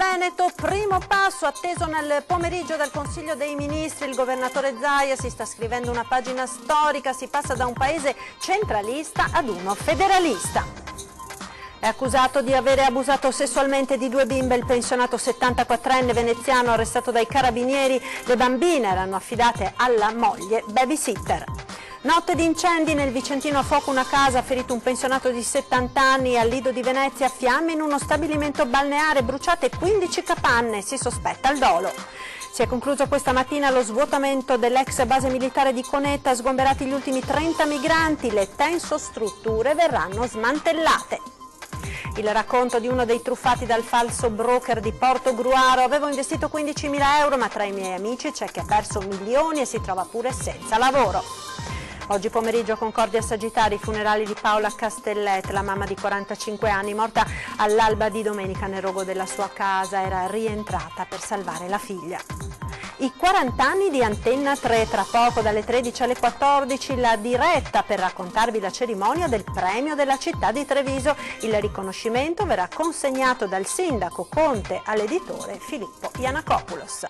Veneto, primo passo atteso nel pomeriggio dal Consiglio dei Ministri. Il governatore Zaia si sta scrivendo una pagina storica, si passa da un paese centralista ad uno federalista. È accusato di avere abusato sessualmente di 2 bimbe il pensionato 74enne veneziano arrestato dai carabinieri. Le bambine erano affidate alla moglie babysitter. Notte di incendi nel Vicentino, a fuoco una casa, ferito un pensionato di 70 anni. Al Lido di Venezia, fiamme in uno stabilimento balneare, bruciate 15 capanne, si sospetta il dolo. Si è concluso questa mattina lo svuotamento dell'ex base militare di Conetta, sgomberati gli ultimi 30 migranti, le tensostrutture verranno smantellate. Il racconto di uno dei truffati dal falso broker di Portogruaro: avevo investito 15.000 euro, ma tra i miei amici c'è chi ha perso milioni e si trova pure senza lavoro. Oggi pomeriggio Concordia Sagittari, i funerali di Paola Castellet, la mamma di 45 anni, morta all'alba di domenica nel rogo della sua casa, era rientrata per salvare la figlia. I 40 anni di Antenna 3, tra poco dalle 13 alle 14 la diretta per raccontarvi la cerimonia del premio della città di Treviso. Il riconoscimento verrà consegnato dal sindaco Conte all'editore Filippo Iannacopoulos.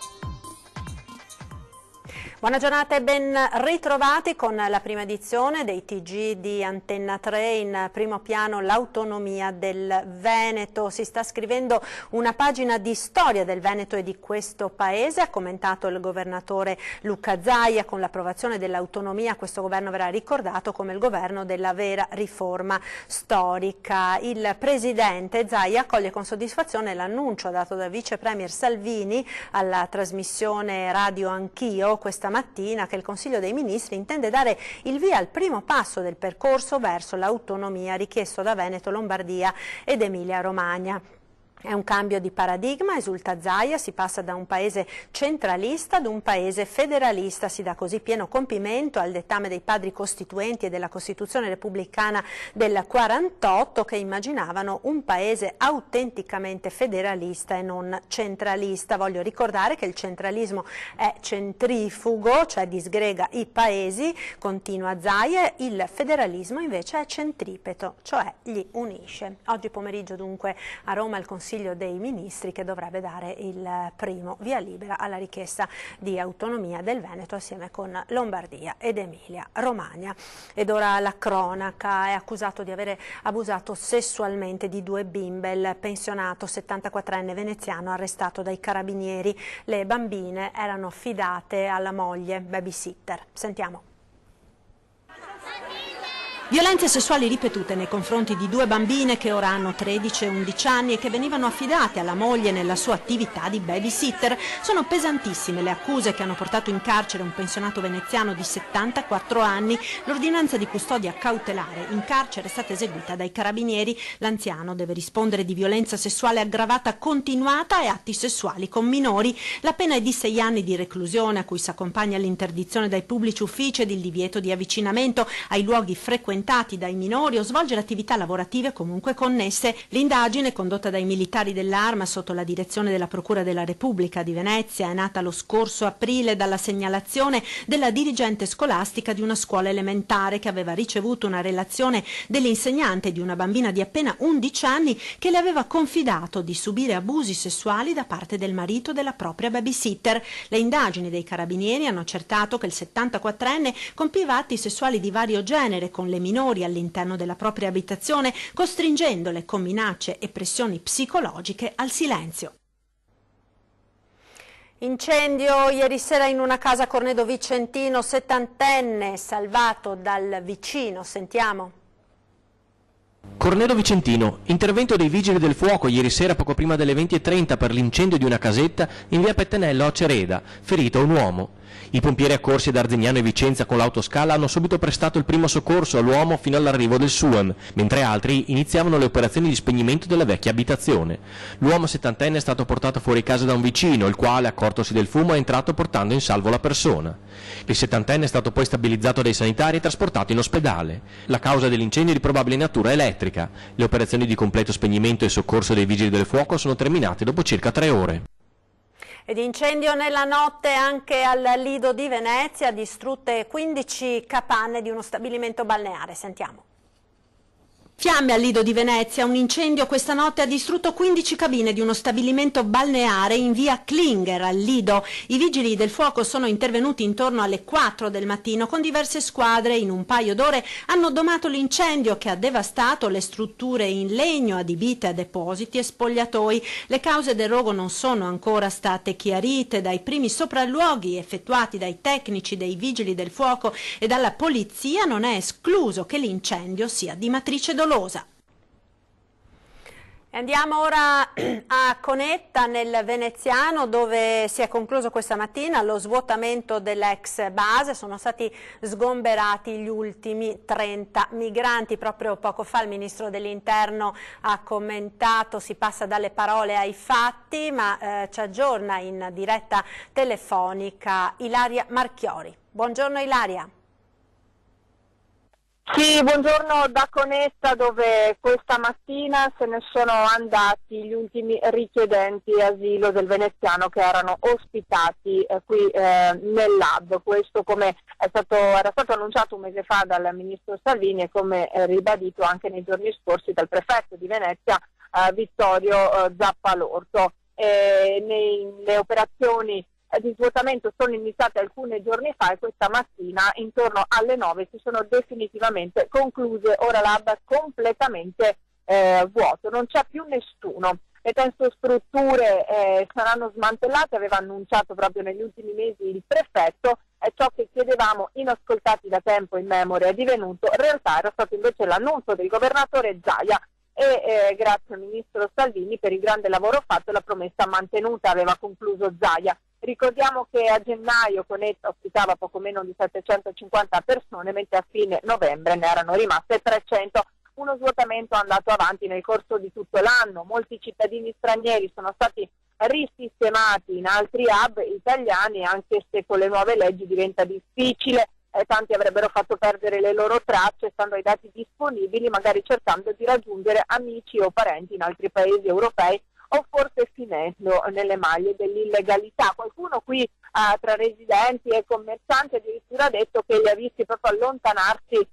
Buona giornata e ben ritrovati con la prima edizione dei TG di Antenna 3. In primo piano l'autonomia del Veneto. Si sta scrivendo una pagina di storia del Veneto e di questo paese. Ha commentato il governatore Luca Zaia: con l'approvazione dell'autonomia questo governo verrà ricordato come il governo della vera riforma storica. Il presidente Zaia accoglie con soddisfazione l'annuncio dato dal vice premier Salvini alla trasmissione Radio Anch'io questa mattina, che il Consiglio dei Ministri intende dare il via al primo passo del percorso verso l'autonomia richiesto da Veneto, Lombardia ed Emilia-Romagna. È un cambio di paradigma, esulta Zaia, si passa da un paese centralista ad un paese federalista, si dà così pieno compimento al dettame dei padri costituenti e della Costituzione repubblicana del 48, che immaginavano un paese autenticamente federalista e non centralista. Voglio ricordare che il centralismo è centrifugo, cioè disgrega i paesi, continua Zaia, il federalismo invece è centripeto, cioè li unisce. Oggi pomeriggio dunque a Roma il Consiglio dei Ministri, che dovrebbe dare il primo via libera alla richiesta di autonomia del Veneto assieme con Lombardia ed Emilia Romagna. Ed ora la cronaca. È accusato di avere abusato sessualmente di 2 bimbe il pensionato 74enne veneziano arrestato dai carabinieri. Le bambine erano affidate alla moglie babysitter. Sentiamo. Violenze sessuali ripetute nei confronti di 2 bambine che ora hanno 13 e 11 anni e che venivano affidate alla moglie nella sua attività di babysitter. Sono pesantissime le accuse che hanno portato in carcere un pensionato veneziano di 74 anni. L'ordinanza di custodia cautelare in carcere è stata eseguita dai carabinieri. L'anziano deve rispondere di violenza sessuale aggravata continuata e atti sessuali con minori. La pena è di 6 anni di reclusione, a cui si accompagna l'interdizione dai pubblici uffici ed il divieto di avvicinamento ai luoghi frequentati dai minori o svolgere attività lavorative comunque connesse. L'indagine, condotta dai militari dell'Arma sotto la direzione della Procura della Repubblica di Venezia, è nata lo scorso aprile dalla segnalazione della dirigente scolastica di una scuola elementare che aveva ricevuto una relazione dell'insegnante di una bambina di appena 11 anni che le aveva confidato di subire abusi sessuali da parte del marito della propria babysitter. Le indagini dei carabinieri hanno accertato che il 74enne compiva atti sessuali di vario genere con le minori all'interno della propria abitazione, costringendole con minacce e pressioni psicologiche al silenzio. Incendio ieri sera in una casa a Cornedo Vicentino, 70enne salvato dal vicino. Sentiamo. Cornedo Vicentino, intervento dei vigili del fuoco ieri sera poco prima delle 20:30 per l'incendio di una casetta in via Pettenello a Cereda, ferito un uomo. I pompieri accorsi da Arzignano e Vicenza con l'autoscala hanno subito prestato il primo soccorso all'uomo fino all'arrivo del SUAM, mentre altri iniziavano le operazioni di spegnimento della vecchia abitazione. L'uomo 70enne è stato portato fuori casa da un vicino, il quale, accortosi del fumo, è entrato portando in salvo la persona. Il 70enne è stato poi stabilizzato dai sanitari e trasportato in ospedale. La causa dell'incendio è di probabile natura elettrica. Le operazioni di completo spegnimento e soccorso dei vigili del fuoco sono terminate dopo circa 3 ore. Ed incendio nella notte anche al Lido di Venezia, distrutte 15 capanne di uno stabilimento balneare. Sentiamo. Fiamme al Lido di Venezia, un incendio questa notte ha distrutto 15 cabine di uno stabilimento balneare in via Klinger al Lido. I vigili del fuoco sono intervenuti intorno alle 4 del mattino con diverse squadre. In un paio d'ore hanno domato l'incendio che ha devastato le strutture in legno adibite a depositi e spogliatoi. Le cause del rogo non sono ancora state chiarite. Dai primi sopralluoghi effettuati dai tecnici dei vigili del fuoco e dalla polizia non è escluso che l'incendio sia di matrice dolosa. Andiamo ora a Conetta nel Veneziano, dove si è concluso questa mattina lo svuotamento dell'ex base. Sono stati sgomberati gli ultimi 30 migranti. Proprio poco fa il ministro dell'Interno ha commentato, si passa dalle parole ai fatti, ma ci aggiorna in diretta telefonica Ilaria Marchiori. Buongiorno Ilaria. Sì, buongiorno da Conetta, dove questa mattina se ne sono andati gli ultimi richiedenti asilo del Veneziano che erano ospitati qui nel lab. Questo come era stato annunciato un mese fa dal ministro Salvini e come ribadito anche nei giorni scorsi dal prefetto di Venezia Vittorio Zappalorto. Le operazioni di svuotamento sono iniziate alcuni giorni fa e questa mattina intorno alle 9 si sono definitivamente concluse. Ora l'hub è completamente vuoto, non c'è più nessuno. Le tensostrutture saranno smantellate, aveva annunciato proprio negli ultimi mesi il prefetto, e ciò che chiedevamo inascoltati da tempo in memoria è divenuto realtà. Era stato invece l'annuncio del governatore Zaia e grazie al ministro Salvini per il grande lavoro fatto e la promessa mantenuta, aveva concluso Zaia. Ricordiamo che a gennaio Conetta ospitava poco meno di 750 persone, mentre a fine novembre ne erano rimaste 300. Uno svuotamento andato avanti nel corso di tutto l'anno. Molti cittadini stranieri sono stati risistemati in altri hub italiani, anche se con le nuove leggi diventa difficile. Tanti avrebbero fatto perdere le loro tracce, stando ai dati disponibili, magari cercando di raggiungere amici o parenti in altri paesi europei, o forse finendo nelle maglie dell'illegalità. Qualcuno qui tra residenti e commercianti addirittura ha detto che li ha visti proprio allontanarsi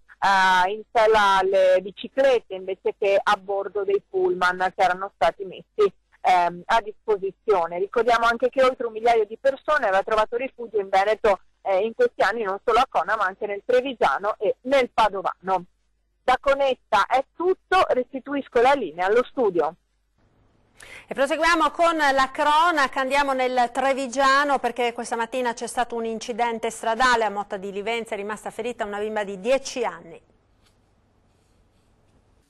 in sella alle biciclette invece che a bordo dei pullman che erano stati messi a disposizione. Ricordiamo anche che oltre 1 migliaio di persone aveva trovato rifugio in Veneto in questi anni, non solo a Cona ma anche nel Trevigiano e nel Padovano. Da Conetta è tutto, restituisco la linea allo studio. E proseguiamo con la cronaca, andiamo nel Trevigiano perché questa mattina c'è stato un incidente stradale a Motta di Livenza, è rimasta ferita una bimba di 10 anni.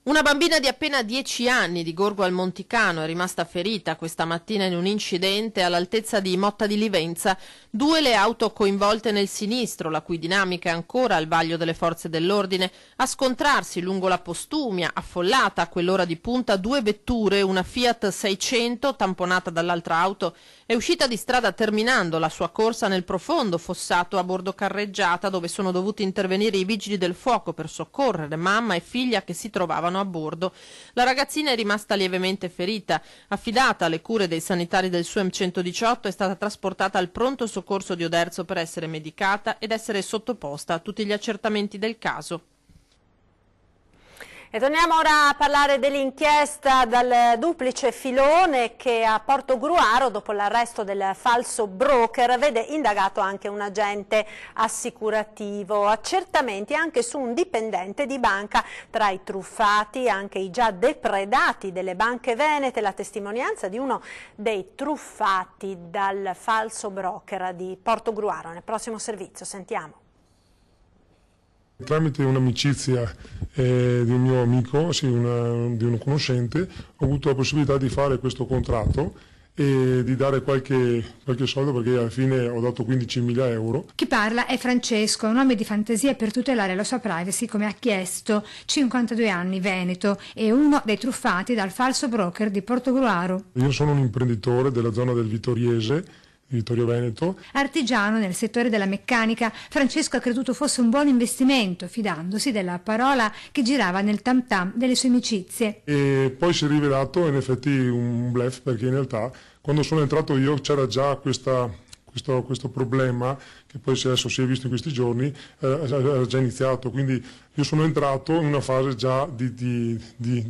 Una bambina di appena 10 anni di Gorgo al Monticano è rimasta ferita questa mattina in un incidente all'altezza di Motta di Livenza. 2 le auto coinvolte nel sinistro, la cui dinamica è ancora al vaglio delle forze dell'ordine. A scontrarsi lungo la Postumia, affollata a quell'ora di punta, 2 vetture, una Fiat 600 tamponata dall'altra auto, è uscita di strada terminando la sua corsa nel profondo fossato a bordo carreggiata, dove sono dovuti intervenire i vigili del fuoco per soccorrere mamma e figlia che si trovavano a bordo. La ragazzina è rimasta lievemente ferita. Affidata alle cure dei sanitari del SUEM 118, è stata trasportata al pronto soccorso di Oderzo per essere medicata ed essere sottoposta a tutti gli accertamenti del caso. E torniamo ora a parlare dell'inchiesta dal duplice filone che a Portogruaro, dopo l'arresto del falso broker, vede indagato anche un agente assicurativo. Accertamenti anche su un dipendente di banca. Tra i truffati anche i già depredati delle banche venete, la testimonianza di uno dei truffati dal falso broker di Portogruaro. Nel prossimo servizio sentiamo. Tramite un'amicizia di un mio amico, sì, di un conoscente, ho avuto la possibilità di fare questo contratto e di dare qualche soldo, perché alla fine ho dato 15.000 euro. Chi parla è Francesco, un uomo di fantasia per tutelare la sua privacy, come ha chiesto, 52 anni, veneto, e uno dei truffati dal falso broker di Portogruaro. Io sono un imprenditore della zona del Vittoriese, Vittorio Veneto. Artigiano nel settore della meccanica, Francesco ha creduto fosse un buon investimento, fidandosi della parola che girava nel tam tam delle sue amicizie. E poi si è rivelato in effetti un bluff, perché in realtà quando sono entrato io c'era già questa questo problema, che poi adesso si è visto in questi giorni, era già iniziato, quindi io sono entrato in una fase già di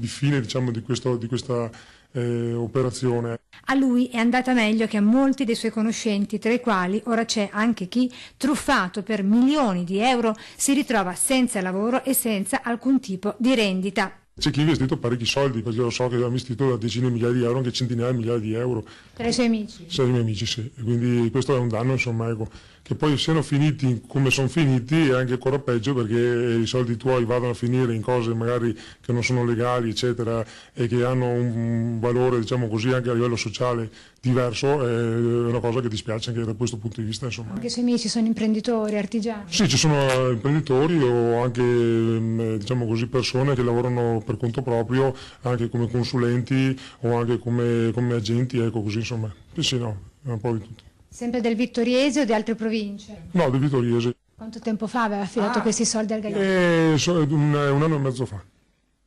fine, diciamo, di questa operazione. A lui è andata meglio che a molti dei suoi conoscenti, tra i quali ora c'è anche chi, truffato per milioni di euro, si ritrova senza lavoro e senza alcun tipo di rendita. C'è chi ha investito parecchi soldi, perché io so che ha investito da decine di migliaia di euro, anche centinaia di migliaia di euro. Tra i suoi amici? Tra i miei amici, sì. E quindi questo è un danno, insomma, ecco. Che poi siano finiti come sono finiti è anche ancora peggio, perché i soldi tuoi vadano a finire in cose magari che non sono legali, eccetera, e che hanno un valore, diciamo così, anche a livello sociale diverso, è una cosa che dispiace anche da questo punto di vista, insomma. Anche i suoi amici sono imprenditori, artigiani? Sì, ci sono imprenditori o anche, diciamo così, persone che lavorano per conto proprio, anche come consulenti o anche come agenti, ecco così, insomma. Sì, no, è un po' di tutto. Sempre del Vittoriese o di altre province? No, del Vittoriese. Quanto tempo fa aveva affidato questi soldi al Gagliardo? Un anno e mezzo fa. Un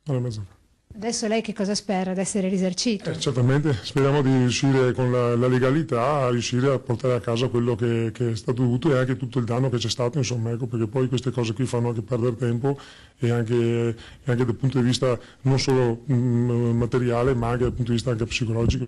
anno e mezzo fa. Adesso lei che cosa spera? Ad essere risarcito? Certamente, speriamo di riuscire con la legalità a riuscire a portare a casa quello che è stato dovuto e anche tutto il danno che c'è stato, insomma, ecco, perché poi queste cose qui fanno anche perdere tempo e anche dal punto di vista non solo materiale, ma anche dal punto di vista anche psicologico.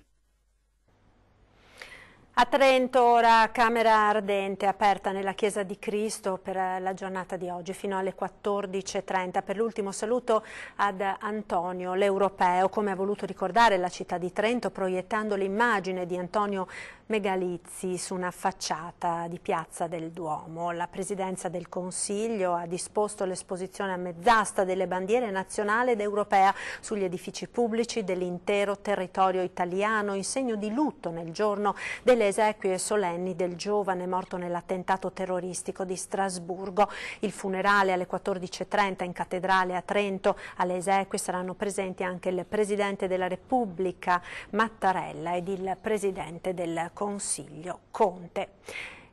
A Trento ora Camera Ardente aperta nella Chiesa di Cristo per la giornata di oggi fino alle 14:30 per l'ultimo saluto ad Antonio l'Europeo, come ha voluto ricordare la città di Trento proiettando l'immagine di Antonio Megalizzi su una facciata di Piazza del Duomo. La Presidenza del Consiglio ha disposto l'esposizione a mezz'asta delle bandiere nazionale ed europea sugli edifici pubblici dell'intero territorio italiano in segno di lutto nel giorno delle esequie solenni del giovane morto nell'attentato terroristico di Strasburgo. Il funerale alle 14:30 in cattedrale a Trento. Alle esequie saranno presenti anche il Presidente della Repubblica Mattarella ed il Presidente del Consiglio Conte.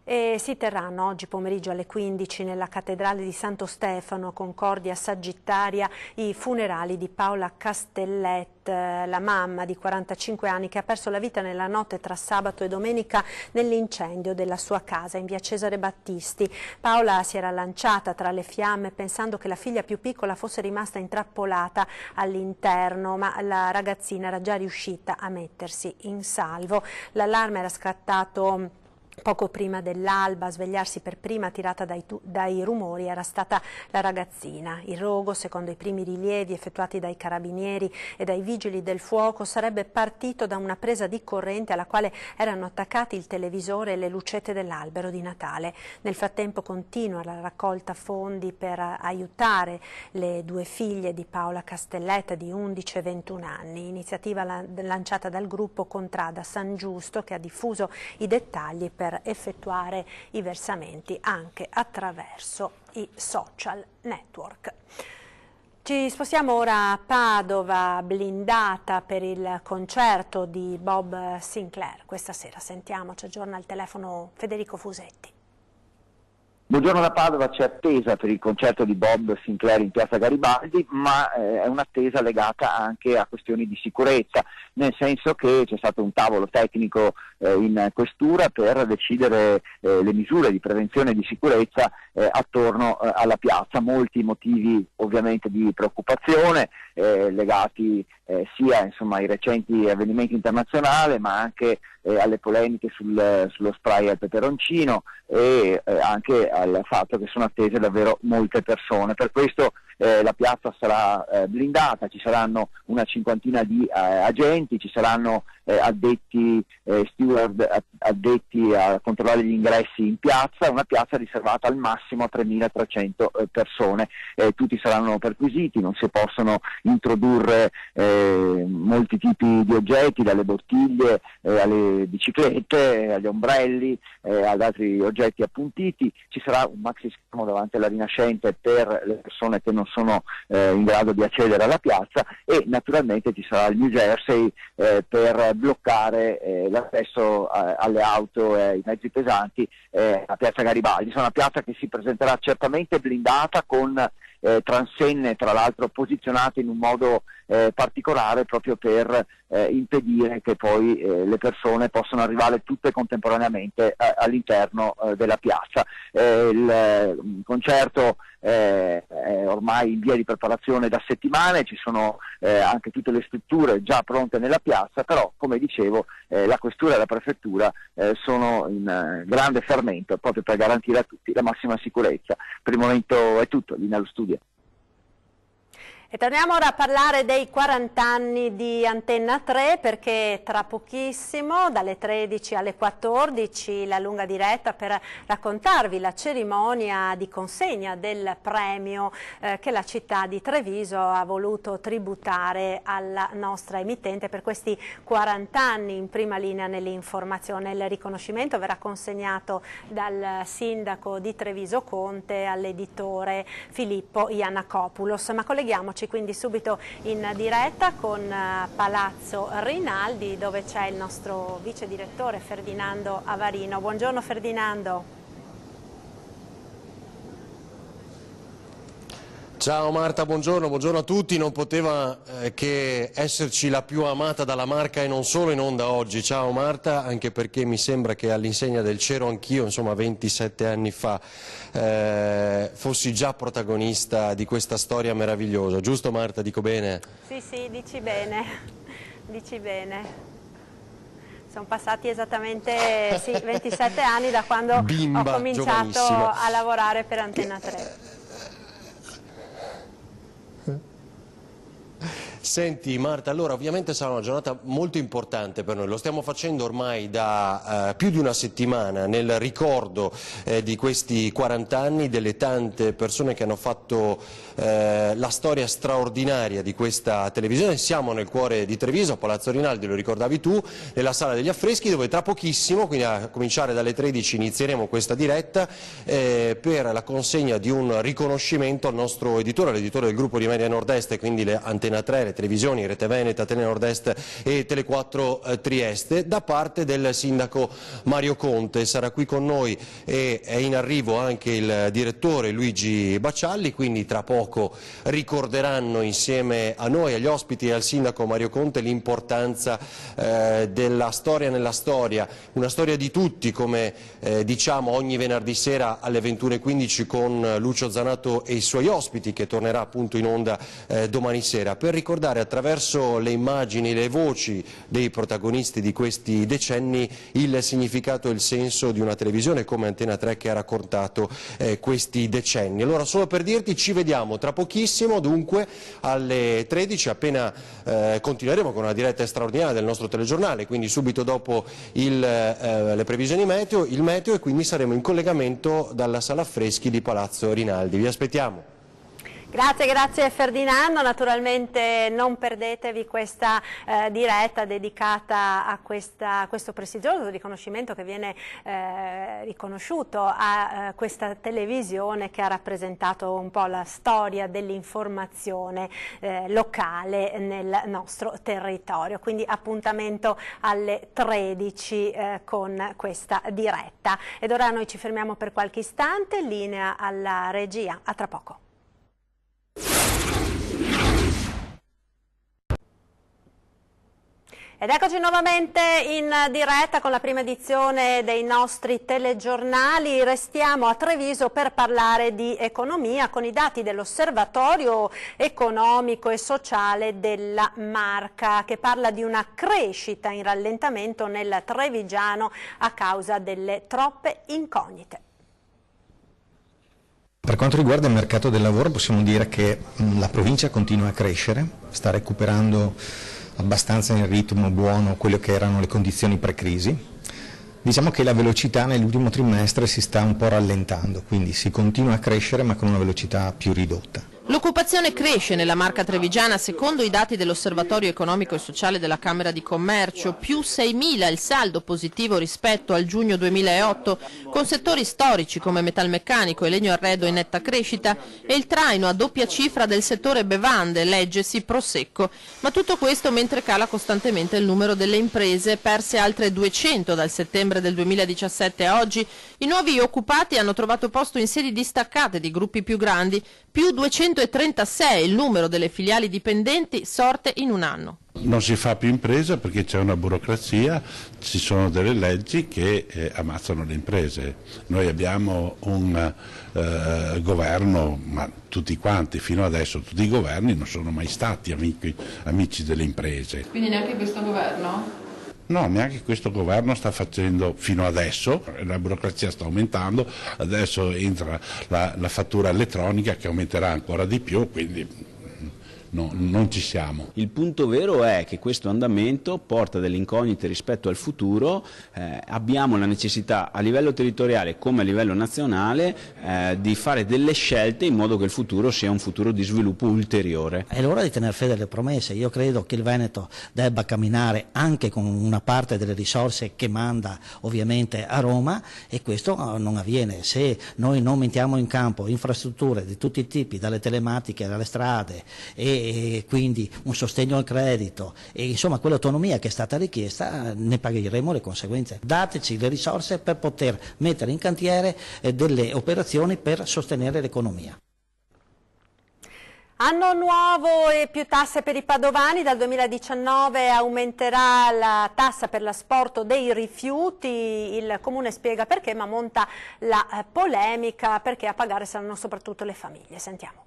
E si terranno oggi pomeriggio alle 15 nella cattedrale di Santo Stefano, Concordia Sagittaria, i funerali di Paola Castellet, la mamma di 45 anni che ha perso la vita nella notte tra sabato e domenica nell'incendio della sua casa in via Cesare Battisti. Paola si era lanciata tra le fiamme pensando che la figlia più piccola fosse rimasta intrappolata all'interno, ma la ragazzina era già riuscita a mettersi in salvo. L'allarme era scattato poco prima dell'alba. A svegliarsi per prima, attirata dai rumori, era stata la ragazzina. Il rogo, secondo i primi rilievi effettuati dai carabinieri e dai vigili del fuoco, sarebbe partito da una presa di corrente alla quale erano attaccati il televisore e le lucette dell'albero di Natale. Nel frattempo continua la raccolta fondi per aiutare le due figlie di Paola Castellet di 11 e 21 anni, iniziativa lanciata dal gruppo Contrada San Giusto che ha diffuso i dettagli per effettuare i versamenti anche attraverso i social network. Ci spostiamo ora a Padova, blindata per il concerto di Bob Sinclair. Questa sera sentiamo, ci aggiorna al telefono Federico Fusetti. Buongiorno da Padova, c'è attesa per il concerto di Bob Sinclair in Piazza Garibaldi, ma è un'attesa legata anche a questioni di sicurezza, nel senso che c'è stato un tavolo tecnico in questura per decidere le misure di prevenzione e di sicurezza attorno alla piazza. Molti motivi ovviamente di preoccupazione legati sia ai recenti avvenimenti internazionali, ma anche alle polemiche sullo spray al peperoncino e anche al fatto che sono attese davvero molte persone. Per questo la piazza sarà blindata, ci saranno una cinquantina di agenti, ci saranno addetti steward addetti a controllare gli ingressi in piazza, una piazza riservata al massimo a 3.300 persone. Tutti saranno perquisiti, non si possono introdurre molti tipi di oggetti, dalle bottiglie alle biciclette, agli ombrelli, ad altri oggetti appuntiti. Ci sarà un maxi schermo davanti alla Rinascente per le persone che non sono in grado di accedere alla piazza, e naturalmente ci sarà il New Jersey per bloccare l'accesso alle auto e ai mezzi pesanti a Piazza Garibaldi. Sarà una piazza che si presenterà certamente blindata, con transenne tra l'altro posizionate in un modo particolare, proprio per impedire che poi le persone possano arrivare tutte contemporaneamente all'interno della piazza. Il concerto è ormai in via di preparazione da settimane, ci sono anche tutte le strutture già pronte nella piazza, però come dicevo la questura e la prefettura sono in grande fermento proprio per garantire a tutti la massima sicurezza. Per il momento è tutto, linea allo studio. E torniamo ora a parlare dei 40 anni di Antenna 3, perché tra pochissimo, dalle 13 alle 14, la lunga diretta per raccontarvi la cerimonia di consegna del premio che la città di Treviso ha voluto tributare alla nostra emittente per questi 40 anni in prima linea nell'informazione. Il riconoscimento verrà consegnato dal sindaco di Treviso Conte all'editore Filippo Iannacopoulos. Ma colleghiamoci quindi subito in diretta con Palazzo Rinaldi, dove c'è il nostro vice direttore Ferdinando Avarino. Buongiorno Ferdinando. Ciao Marta, buongiorno a tutti. Non poteva che esserci la più amata dalla Marca e non solo in onda oggi. Ciao Marta, anche perché mi sembra che all'insegna del c'ero anch'io, insomma 27 anni fa, fossi già protagonista di questa storia meravigliosa. Giusto Marta, dico bene? Sì, dici bene, dici bene. Sono passati esattamente 27 anni da quando ho cominciato a lavorare per Antenna 3. Senti Marta, allora ovviamente sarà una giornata molto importante per noi, lo stiamo facendo ormai da più di una settimana nel ricordo di questi 40 anni, delle tante persone che hanno fatto la storia straordinaria di questa televisione. Siamo nel cuore di Treviso, a Palazzo Rinaldi, lo ricordavi tu, nella sala degli affreschi, dove tra pochissimo, quindi a cominciare dalle 13, inizieremo questa diretta per la consegna di un riconoscimento al nostro editore, l'editore del gruppo di Media Nord-Est, quindi le Antenna 3, le televisioni, Rete Veneta, Tele Nord-Est e Tele 4 Trieste, da parte del sindaco Mario Conte. Sarà qui con noi e è in arrivo anche il direttore Luigi Baccialli, quindi tra poco ricorderanno insieme a noi, agli ospiti e al sindaco Mario Conte l'importanza della storia nella storia, una storia di tutti, come diciamo ogni venerdì sera alle 21:15 con Lucio Zanato e i suoi ospiti, che tornerà appunto in onda domani sera, per ricordare attraverso le immagini, le voci dei protagonisti di questi decenni il significato e il senso di una televisione come Antenna 3 che ha raccontato questi decenni. Allora, solo per dirti, ci vediamo tra pochissimo, dunque alle 13, appena continueremo con una diretta straordinaria del nostro telegiornale, quindi subito dopo le previsioni meteo, il meteo, e quindi saremo in collegamento dalla sala affreschi di Palazzo Rinaldi. Vi aspettiamo. Grazie Ferdinando, naturalmente non perdetevi questa diretta dedicata a questo prestigioso riconoscimento che viene riconosciuto a questa televisione che ha rappresentato un po' la storia dell'informazione locale nel nostro territorio, quindi appuntamento alle 13 con questa diretta. Ed ora noi ci fermiamo per qualche istante, linea alla regia, a tra poco. Ed eccoci nuovamente in diretta con la prima edizione dei nostri telegiornali. Restiamo a Treviso per parlare di economia con i dati dell'Osservatorio economico e sociale della Marca, che parla di una crescita in rallentamento nel trevigiano a causa delle troppe incognite. Per quanto riguarda il mercato del lavoro, possiamo dire che la provincia continua a crescere, sta recuperando abbastanza in ritmo buono quello che erano le condizioni pre-crisi. Diciamo che la velocità nell'ultimo trimestre si sta un po' rallentando, quindi si continua a crescere ma con una velocità più ridotta. L'occupazione cresce nella Marca trevigiana secondo i dati dell'Osservatorio economico e sociale della Camera di Commercio, più 6.000 il saldo positivo rispetto al giugno 2008, con settori storici come metalmeccanico e legno arredo in netta crescita e il traino a doppia cifra del settore bevande, leggesi Prosecco. Ma tutto questo mentre cala costantemente il numero delle imprese, perse altre 200 dal settembre del 2017 a oggi. I nuovi occupati hanno trovato posto in sedi distaccate di gruppi più grandi, più 236 il numero delle filiali dipendenti sorte in un anno. Non si fa più impresa perché c'è una burocrazia, ci sono delle leggi che ammazzano le imprese. Noi abbiamo un governo, ma tutti quanti, fino adesso tutti i governi non sono mai stati amici delle imprese. Quindi neanche questo governo? No, neanche questo governo sta facendo fino adesso, la burocrazia sta aumentando, adesso entra la fattura elettronica che aumenterà ancora di più, quindi no, non ci siamo. Il punto vero è che questo andamento porta delle incognite rispetto al futuro, abbiamo la necessità a livello territoriale come a livello nazionale di fare delle scelte in modo che il futuro sia un futuro di sviluppo ulteriore. È l'ora di tenere fede alle promesse. Io credo che il Veneto debba camminare anche con una parte delle risorse che manda ovviamente a Roma, e questo non avviene se noi non mettiamo in campo infrastrutture di tutti i tipi, dalle telematiche alle strade e quindi un sostegno al credito e insomma quell'autonomia che è stata richiesta, ne pagheremo le conseguenze. Dateci le risorse per poter mettere in cantiere delle operazioni per sostenere l'economia. Anno nuovo e più tasse per i padovani. Dal 2019 aumenterà la tassa per l'asporto dei rifiuti. Il Comune spiega perché, ma monta la polemica perché a pagare saranno soprattutto le famiglie. Sentiamo.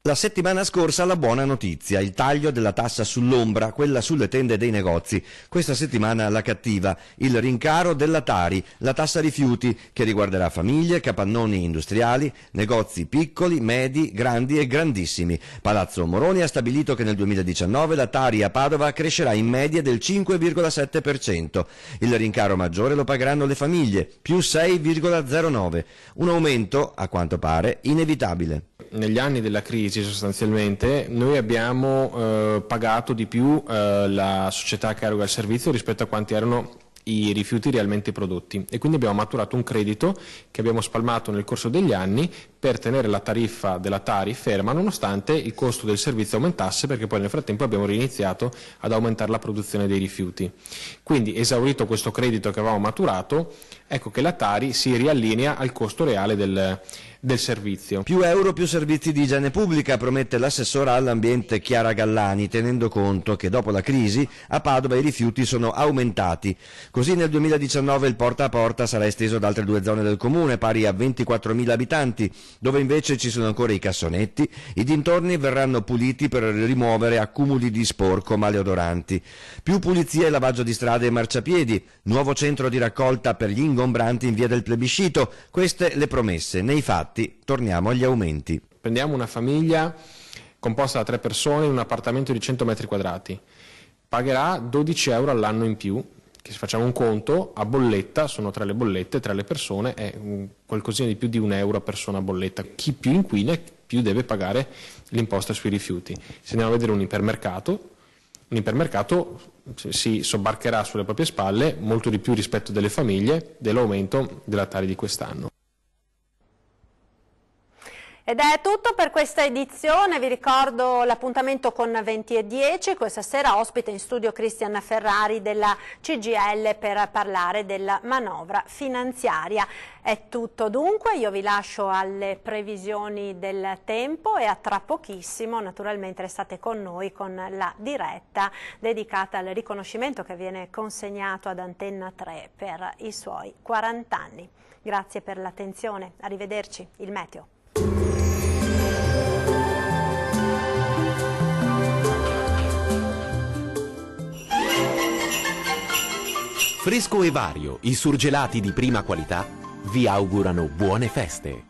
La settimana scorsa la buona notizia, il taglio della tassa sull'ombra, quella sulle tende dei negozi. Questa settimana la cattiva, il rincaro della Tari, la tassa rifiuti, che riguarderà famiglie, capannoni industriali, negozi piccoli, medi, grandi e grandissimi. Palazzo Moroni ha stabilito che nel 2019 la Tari a Padova crescerà in media del 5,7%. Il rincaro maggiore lo pagheranno le famiglie, più 6,09%. Un aumento, a quanto pare, inevitabile. Negli anni della crisi sostanzialmente noi abbiamo pagato di più la società che eroga il servizio rispetto a quanti erano i rifiuti realmente prodotti, e quindi abbiamo maturato un credito che abbiamo spalmato nel corso degli anni per tenere la tariffa della Tari ferma nonostante il costo del servizio aumentasse, perché poi nel frattempo abbiamo riniziato ad aumentare la produzione dei rifiuti. Quindi, esaurito questo credito che avevamo maturato, ecco che la Tari si riallinea al costo reale del servizio. Più euro, più servizi di igiene pubblica, promette l'assessora all'ambiente Chiara Gallani, tenendo conto che dopo la crisi a Padova i rifiuti sono aumentati. Così nel 2019 il porta a porta sarà esteso ad altre 2 zone del comune, pari a 24.000 abitanti, dove invece ci sono ancora i cassonetti. I dintorni verranno puliti per rimuovere accumuli di sporco maleodoranti. Più pulizia e lavaggio di strade e marciapiedi, nuovo centro di raccolta per gli ingombranti in via del Plebiscito. Queste le promesse. Nei fatti torniamo agli aumenti. Prendiamo una famiglia composta da 3 persone in un appartamento di 100 metri quadrati, pagherà 12 euro all'anno in più, che se facciamo un conto a bolletta, sono 3 le bollette, 3 le persone, è qualcosina di più di 1 euro a persona a bolletta. Chi più inquina più deve pagare l'imposta sui rifiuti. Se andiamo a vedere un ipermercato si sobbarcherà sulle proprie spalle molto di più rispetto delle famiglie dell'aumento della Tari di quest'anno. Ed è tutto per questa edizione, vi ricordo l'appuntamento con 20:10, questa sera ospite in studio Cristian Ferrari della CGIL per parlare della manovra finanziaria. È tutto dunque, io vi lascio alle previsioni del tempo e a tra pochissimo, naturalmente restate con noi con la diretta dedicata al riconoscimento che viene consegnato ad Antenna 3 per i suoi 40 anni. Grazie per l'attenzione, arrivederci, il meteo. Fresco e vario, i surgelati di prima qualità vi augurano buone feste.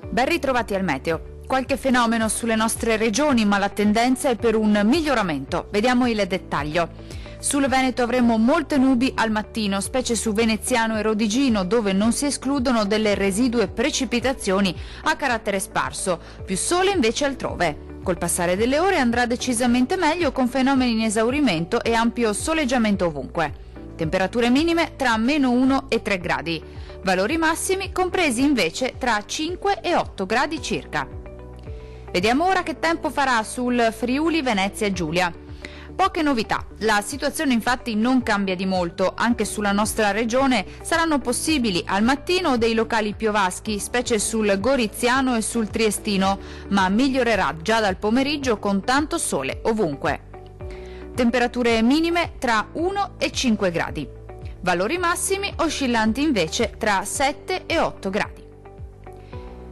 Ben ritrovati al meteo. Qualche fenomeno sulle nostre regioni, ma la tendenza è per un miglioramento. Vediamo il dettaglio. Sul Veneto avremo molte nubi al mattino, specie su Veneziano e Rodigino, dove non si escludono delle residue precipitazioni a carattere sparso, più sole invece altrove. Col passare delle ore andrà decisamente meglio, con fenomeni in esaurimento e ampio soleggiamento ovunque. Temperature minime tra -1 e 3 gradi. Valori massimi compresi invece tra 5 e 8 gradi circa. Vediamo ora che tempo farà sul Friuli Venezia Giulia. Poche novità, la situazione infatti non cambia di molto, anche sulla nostra regione saranno possibili al mattino dei locali piovaschi, specie sul Goriziano e sul Triestino, ma migliorerà già dal pomeriggio con tanto sole ovunque. Temperature minime tra 1 e 5 gradi, valori massimi oscillanti invece tra 7 e 8 gradi.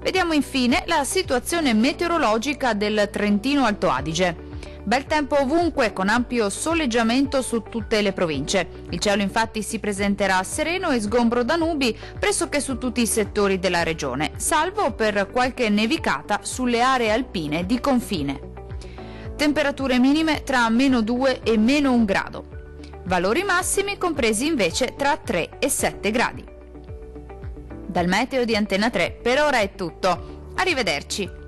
Vediamo infine la situazione meteorologica del Trentino Alto Adige. Bel tempo ovunque, con ampio soleggiamento su tutte le province. Il cielo infatti si presenterà sereno e sgombro da nubi pressoché su tutti i settori della regione, salvo per qualche nevicata sulle aree alpine di confine. Temperature minime tra -2 e -1 grado. Valori massimi compresi invece tra 3 e 7 gradi. Dal meteo di Antenna 3 per ora è tutto. Arrivederci.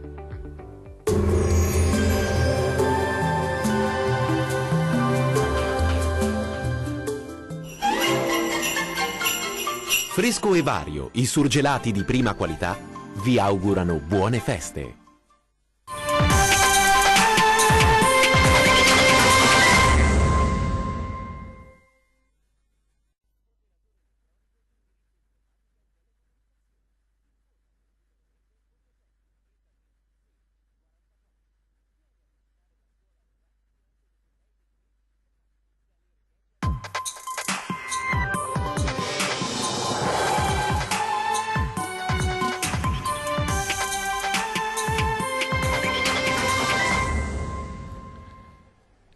Fresco e Vario, i surgelati di prima qualità, vi augurano buone feste.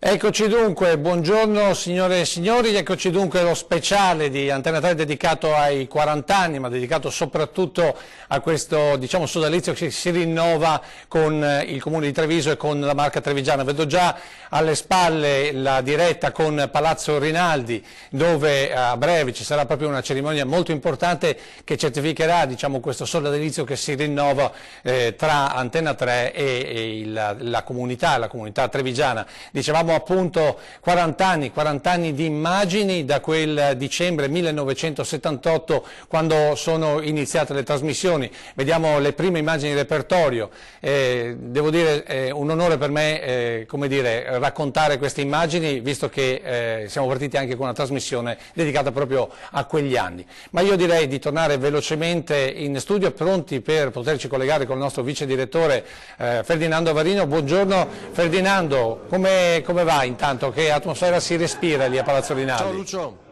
Eccoci dunque, buongiorno signore e signori, eccoci dunque lo speciale di Antenna 3 dedicato ai 40 anni, ma dedicato soprattutto a questo, diciamo, sodalizio che si rinnova con il Comune di Treviso e con la Marca Trevigiana. Vedo già alle spalle la diretta con Palazzo Rinaldi, dove a breve ci sarà proprio una cerimonia molto importante che certificherà, diciamo, questo sodalizio che si rinnova tra Antenna 3 e la comunità trevigiana. Dicevamo appunto 40 anni di immagini da quel dicembre 1978, quando sono iniziate le trasmissioni. Vediamo le prime immagini di repertorio. Devo dire, è un onore per me come dire, raccontare queste immagini, visto che siamo partiti anche con una trasmissione dedicata proprio a quegli anni. Ma io direi di tornare velocemente in studio, pronti per poterci collegare con il nostro vice direttore Ferdinando Avarino. Buongiorno Ferdinando, come va intanto? Che atmosfera si respira lì a Palazzo Rinaldi? Ciao Lucio.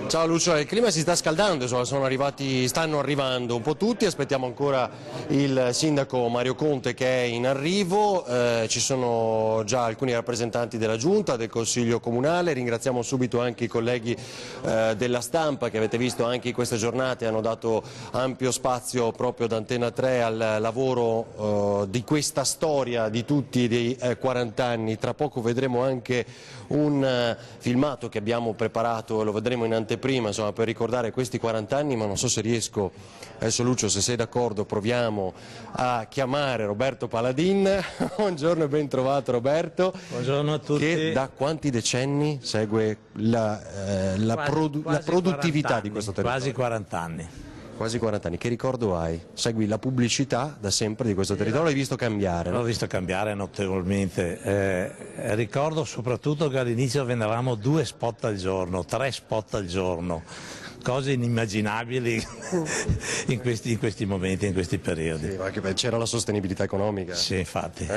Ciao Lucio, il clima si sta scaldando, insomma, stanno arrivando un po' tutti, aspettiamo ancora il sindaco Mario Conte che è in arrivo, ci sono già alcuni rappresentanti della Giunta, del Consiglio Comunale, ringraziamo subito anche i colleghi della stampa che avete visto anche in queste giornate, hanno dato ampio spazio proprio da Antenna 3 al lavoro di questa storia di tutti dei 40 anni. Tra poco vedremo anche un filmato che abbiamo preparato, lo vedremo in anteprima, insomma, per ricordare questi 40 anni, ma non so se riesco, adesso Lucio, se sei d'accordo, proviamo a chiamare Roberto Paladin. Buongiorno e ben trovato Roberto. Buongiorno a tutti. Che da quanti decenni segue la produttività di questo territorio? Quasi 40 anni. Quasi 40 anni, che ricordo hai? Segui la pubblicità da sempre di questo territorio, l'hai visto cambiare? No? L'ho visto cambiare notevolmente, ricordo soprattutto che all'inizio vendevamo 2 spot al giorno, 3 spot al giorno, cose inimmaginabili in questi momenti, in questi periodi. Sì, anche c'era la sostenibilità economica. Sì, infatti.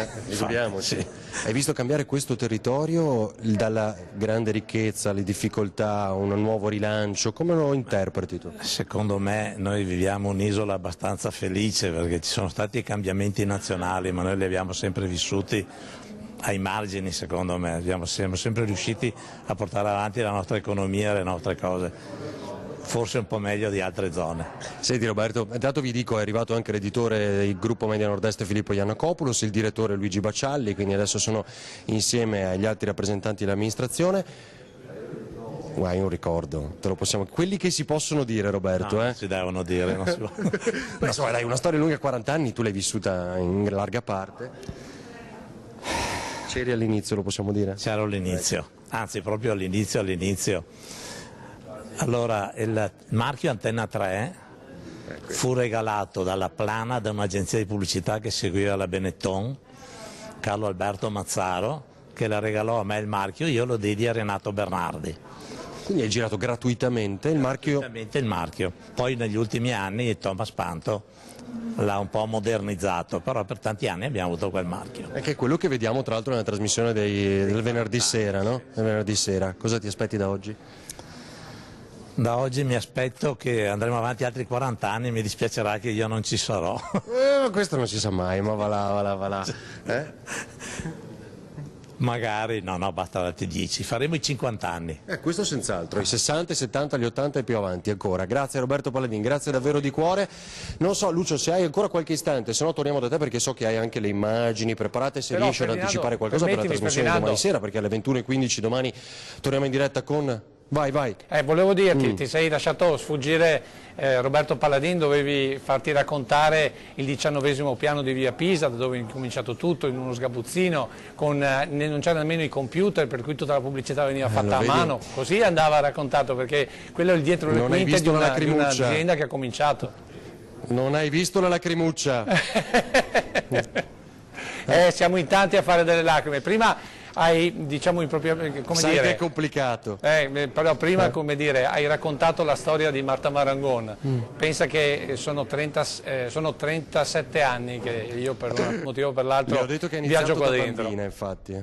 Sì. Hai visto cambiare questo territorio dalla grande ricchezza, le difficoltà, un nuovo rilancio, come lo interpreti tu? Secondo me noi viviamo un'isola abbastanza felice, perché ci sono stati cambiamenti nazionali, ma noi li abbiamo sempre vissuti ai margini, secondo me, siamo sempre riusciti a portare avanti la nostra economia e le nostre cose. forse un po' meglio di altre zone. Senti Roberto, intanto vi dico, è arrivato anche l'editore del gruppo Media Nord-Est Filippo Iannacopoulos, il direttore Luigi Baccialli, quindi adesso sono insieme agli altri rappresentanti dell'amministrazione. Guai, un ricordo, te lo possiamo... quelli che si possono dire, Roberto. No, si devono dire, non si può. Beh, insomma, dai, una storia lunga 40 anni, tu l'hai vissuta in larga parte. C'eri all'inizio, lo possiamo dire? C'ero all'inizio, anzi proprio all'inizio. Allora, il marchio Antenna 3 fu regalato dalla Plana da un'agenzia di pubblicità che seguiva la Benetton, Carlo Alberto Mazzaro, che la regalò a me il marchio, io lo dedi a Renato Bernardi. Quindi hai girato gratuitamente il marchio? Gratuitamente il marchio. Poi negli ultimi anni Thomas Panto l'ha un po' modernizzato, però per tanti anni abbiamo avuto quel marchio. È che è quello che vediamo tra l'altro nella trasmissione del venerdì sera, no? Del venerdì sera. Cosa ti aspetti da oggi? Da oggi mi aspetto che andremo avanti altri 40 anni, mi dispiacerà che io non ci sarò. Questo non si sa mai, ma va là. Magari, no, basta date 10, faremo i 50 anni. Questo senz'altro, i 60, i 70, gli 80 e più avanti ancora. Grazie Roberto Paladin, grazie davvero di cuore. Non so Lucio se hai ancora qualche istante, se no torniamo da te perché so che hai anche le immagini preparate, se riesci ad anticipare qualcosa per la trasmissione di domani sera, perché alle 21:15 domani torniamo in diretta con... Vai. Volevo dirti, ti sei lasciato sfuggire Roberto Paladin, dovevi farti raccontare il 19° piano di Via Pisa, da dove è incominciato tutto, in uno sgabuzzino, non c'erano nemmeno i computer, per cui tutta la pubblicità veniva fatta a mano, così andava raccontato, perché quello è il dietro le quinte di un'azienda che ha cominciato. Non hai visto la lacrimuccia? Siamo in tanti a fare delle lacrime. Prima hai, diciamo, come sai dire, che è complicato. Però prima, come dire, hai raccontato la storia di Marta Marangon. Pensa che sono 37 anni che io per un motivo o per l'altro viaggio qua dentro. Bambina, infatti.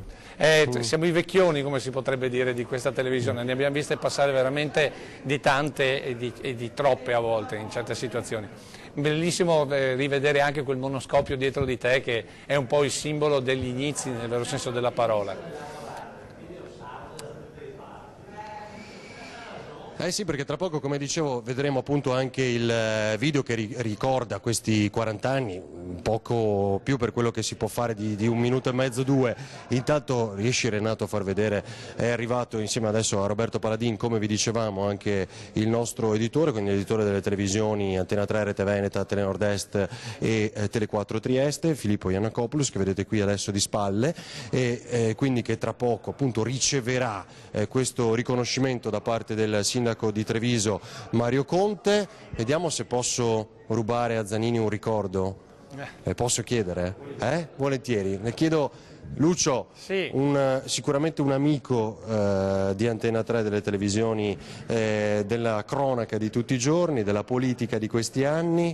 Siamo i vecchioni, come si potrebbe dire, di questa televisione. Ne abbiamo viste passare veramente di tante e di troppe a volte in certe situazioni. Bellissimo rivedere anche quel monoscopio dietro di te, che è un po' il simbolo degli inizi nel vero senso della parola. Sì, perché tra poco, come dicevo, vedremo appunto anche il video che ricorda questi 40 anni, un poco più per quello che si può fare di 1 minuto e mezzo, 2. Intanto riesci Renato a far vedere, è arrivato insieme adesso a Roberto Paladin, come vi dicevamo, anche il nostro editore, quindi l'editore delle televisioni Antenna 3, Rete Veneta, Tele Nord-Est e Tele 4 Trieste, Filippo Iannacopoulos, che vedete qui adesso di spalle, e quindi che tra poco appunto riceverà questo riconoscimento da parte del sindaco di Treviso Mario Conte. Vediamo se posso rubare a Zanini un ricordo. Posso chiedere? Volentieri. Ne chiedo, Lucio, sì. Sicuramente un amico di Antenna 3, delle televisioni, della cronaca di tutti i giorni, della politica di questi anni.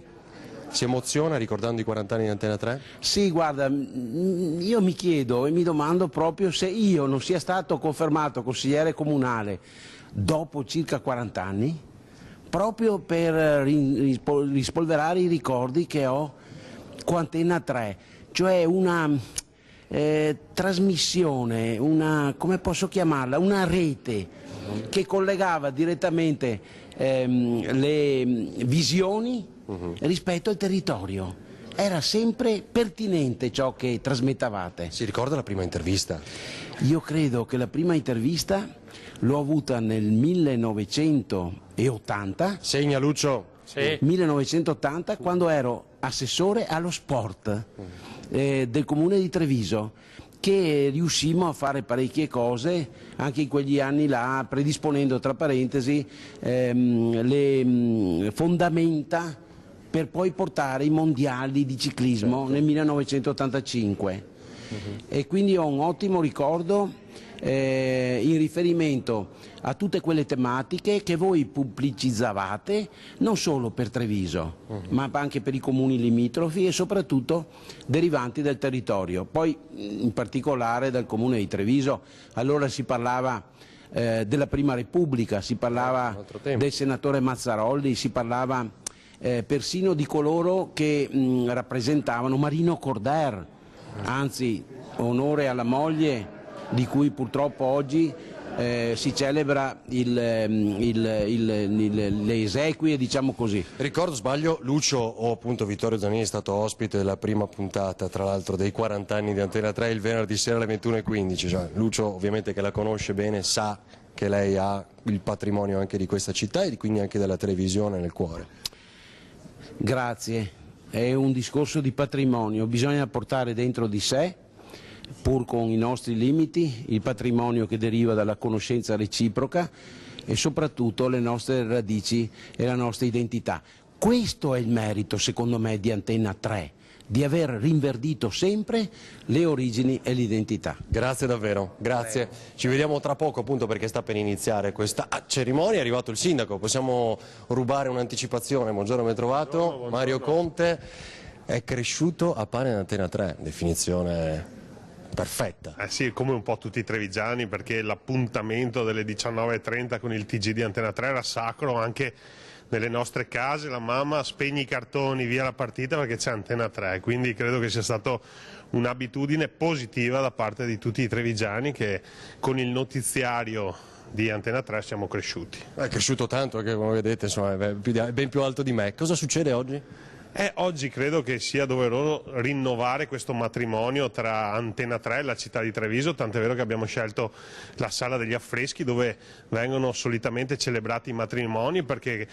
Si emoziona ricordando i 40 anni di Antenna 3? Sì, guarda, io mi chiedo e mi domando proprio se io non sia stato confermato consigliere comunale dopo circa 40 anni, proprio per rispolverare i ricordi che ho con Antenna 3, cioè una trasmissione, come posso chiamarla, una rete che collegava direttamente le visioni rispetto al territorio. Era sempre pertinente ciò che trasmettavate. Si ricorda la prima intervista? Io credo che la prima intervista l'ho avuta nel 1980. Segna Lucio. Sì. 1980, quando ero assessore allo sport del comune di Treviso, che riuscimmo a fare parecchie cose anche in quegli anni là, predisponendo tra parentesi le fondamenta per poi portare i mondiali di ciclismo nel 1985. E quindi ho un ottimo ricordo in riferimento a tutte quelle tematiche che voi pubblicizzavate non solo per Treviso ma anche per i comuni limitrofi e soprattutto derivanti dal territorio, poi in particolare dal comune di Treviso. Allora si parlava della Prima Repubblica, si parlava del senatore Mazzarolli, si parlava persino di coloro che rappresentavano Marino Corder, anzi onore alla moglie di cui purtroppo oggi si celebra le esequie, diciamo così. Ricordo, sbaglio, Lucio o appunto Vittorio Zanini è stato ospite della prima puntata, tra l'altro, dei 40 anni di Antena 3 il venerdì sera alle 21:15. Cioè, Lucio, ovviamente, che la conosce bene, sa che lei ha il patrimonio anche di questa città e quindi anche della televisione nel cuore. Grazie, è un discorso di patrimonio, bisogna portare dentro di sé, pur con i nostri limiti, il patrimonio che deriva dalla conoscenza reciproca e soprattutto le nostre radici e la nostra identità. Questo è il merito, secondo me, di Antena 3, di aver rinverdito sempre le origini e l'identità. Grazie davvero, grazie. Ci vediamo tra poco, appunto, perché sta per iniziare questa cerimonia. È arrivato il sindaco, possiamo rubare un'anticipazione. Buongiorno, ben trovato. Buongiorno. Mario Conte è cresciuto a pane in Antena 3, definizione perfetta. Sì, come un po' tutti i trevigiani, perché l'appuntamento delle 19:30 con il TG di Antena 3 era sacro anche nelle nostre case. La mamma spegni i cartoni, via la partita, perché c'è Antena 3, quindi credo che sia stata un'abitudine positiva da parte di tutti i trevigiani che con il notiziario di Antena 3 siamo cresciuti. È cresciuto tanto, che come vedete, insomma, è ben più alto di me. Cosa succede oggi? Oggi credo che sia doveroso rinnovare questo matrimonio tra Antena 3 e la città di Treviso, tant'è vero che abbiamo scelto la sala degli affreschi dove vengono solitamente celebrati i matrimoni, perché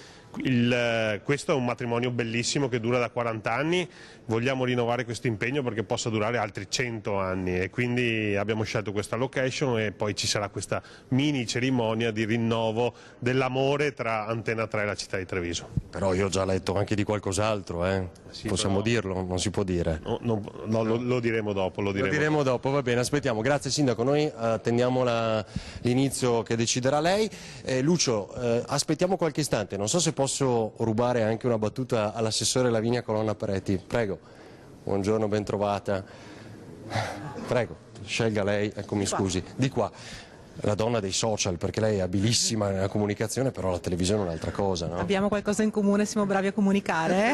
questo è un matrimonio bellissimo che dura da 40 anni, vogliamo rinnovare questo impegno perché possa durare altri 100 anni e quindi abbiamo scelto questa location e poi ci sarà questa mini cerimonia di rinnovo dell'amore tra Antena 3 e la città di Treviso. Però io ho già letto anche di qualcos'altro, sì, possiamo dirlo? Non si può dire? No, lo diremo dopo. Lo diremo dopo, va bene, aspettiamo. Grazie Sindaco, noi attendiamo l'inizio che deciderà lei. Lucio, aspettiamo qualche istante, non so se posso rubare anche una battuta all'assessore Lavinia Colonna Preti. Prego. Buongiorno, ben trovata. Prego, scelga lei, ecco, mi scusi. Di qua. La donna dei social, perché lei è abilissima nella comunicazione, però la televisione è un'altra cosa, no? Abbiamo qualcosa in comune, siamo bravi a comunicare.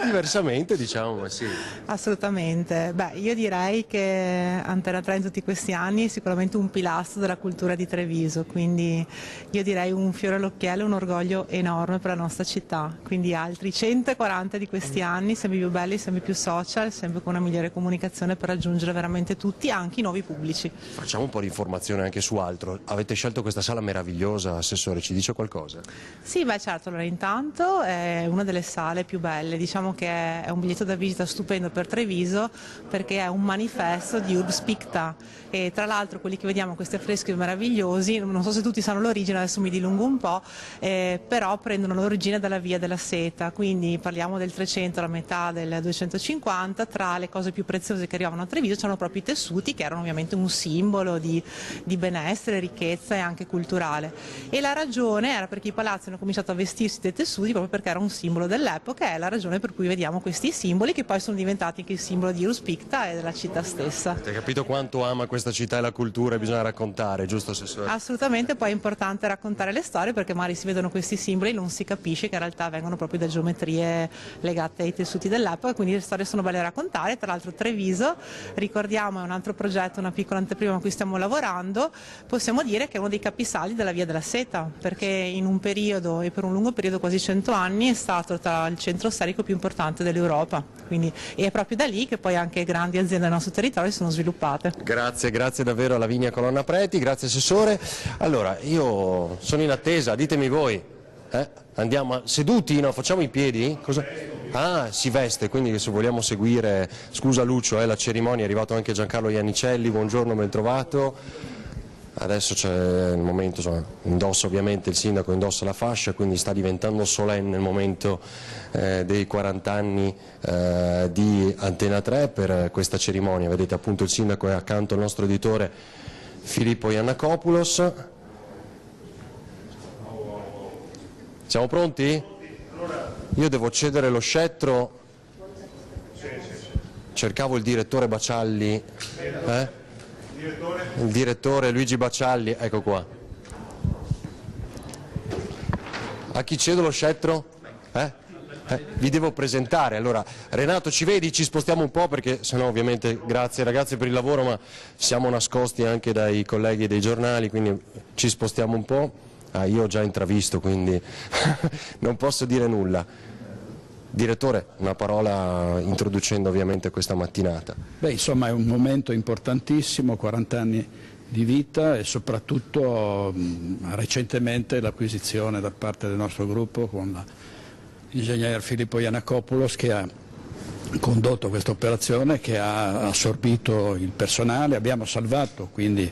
Diversamente, diciamo, ma sì. Assolutamente. Beh, io direi che Antena 3 in tutti questi anni è sicuramente un pilastro della cultura di Treviso, quindi io direi un fiore all'occhiello, un orgoglio enorme per la nostra città. Quindi altri 140 di questi anni, sempre più belli, sempre più social, sempre con una migliore comunicazione per raggiungere veramente tutti, anche i nuovi pubblici. Facciamo un po' di informazione anche su altro. Avete scelto questa sala meravigliosa, Assessore, ci dice qualcosa? Sì, beh certo, allora intanto è una delle sale più belle, diciamo che è un biglietto da visita stupendo per Treviso perché è un manifesto di Urbs Picta e tra l'altro quelli che vediamo, questi affreschi meravigliosi, non so se tutti sanno l'origine, adesso mi dilungo un po', però prendono l'origine dalla Via della Seta, quindi parliamo del 300 alla metà del 250, tra le cose più preziose che arrivavano a Treviso c'erano proprio i tessuti che erano ovviamente un simbolo di benessere, ricchezza e anche culturale, e la ragione era perché i palazzi hanno cominciato a vestirsi dei tessuti proprio perché era un simbolo dell'epoca, e è la ragione per cui vediamo questi simboli che poi sono diventati anche il simbolo di Urbs Picta e della città stessa. Avete capito quanto ama questa città e la cultura e bisogna raccontare, giusto Assessore? Assolutamente, poi è importante raccontare le storie perché magari si vedono questi simboli e non si capisce che in realtà vengono proprio da geometrie legate ai tessuti dell'epoca, quindi le storie sono belle da raccontare. Tra l'altro Treviso, ricordiamo, è un altro progetto, una piccola anteprima a cui stiamo lavorando, possiamo dire che è uno dei capisaldi della Via della Seta, perché in un periodo e per un lungo periodo, quasi 100 anni, è stato tra il centro storico più importante dell'Europa, quindi è proprio da lì che poi anche grandi aziende del nostro territorio si sono sviluppate. Grazie davvero a Lavinia Colonna Preti, grazie Assessore. Allora, io sono in attesa, ditemi voi, andiamo seduti, no? Facciamo i piedi? Cosa? Ah, si veste, quindi se vogliamo seguire, scusa Lucio, la cerimonia, è arrivato anche Giancarlo Iannicelli, buongiorno, ben trovato. Adesso c'è il momento, insomma, indossa ovviamente il sindaco, indossa la fascia, quindi sta diventando solenne il momento dei 40 anni di Antena 3 per questa cerimonia. Vedete appunto il sindaco è accanto al nostro editore Filippo Iannakopoulos. Siamo pronti? Io devo cedere lo scettro. Cercavo il direttore Bacialli. Il direttore Luigi Bacialli, ecco qua. A chi cedo lo scettro? vi devo presentare. Allora, Renato, ci vedi? Ci spostiamo un po' perché sennò ovviamente, grazie ragazzi per il lavoro, ma siamo nascosti anche dai colleghi dei giornali, quindi ci spostiamo un po'. Io ho già intravisto, quindi non posso dire nulla. Direttore, una parola introducendo ovviamente questa mattinata. Beh, insomma è un momento importantissimo, 40 anni di vita e soprattutto recentemente l'acquisizione da parte del nostro gruppo con l'ingegner Filippo Yiannakopoulos, che ha condotto questa operazione, che ha assorbito il personale. Abbiamo salvato quindi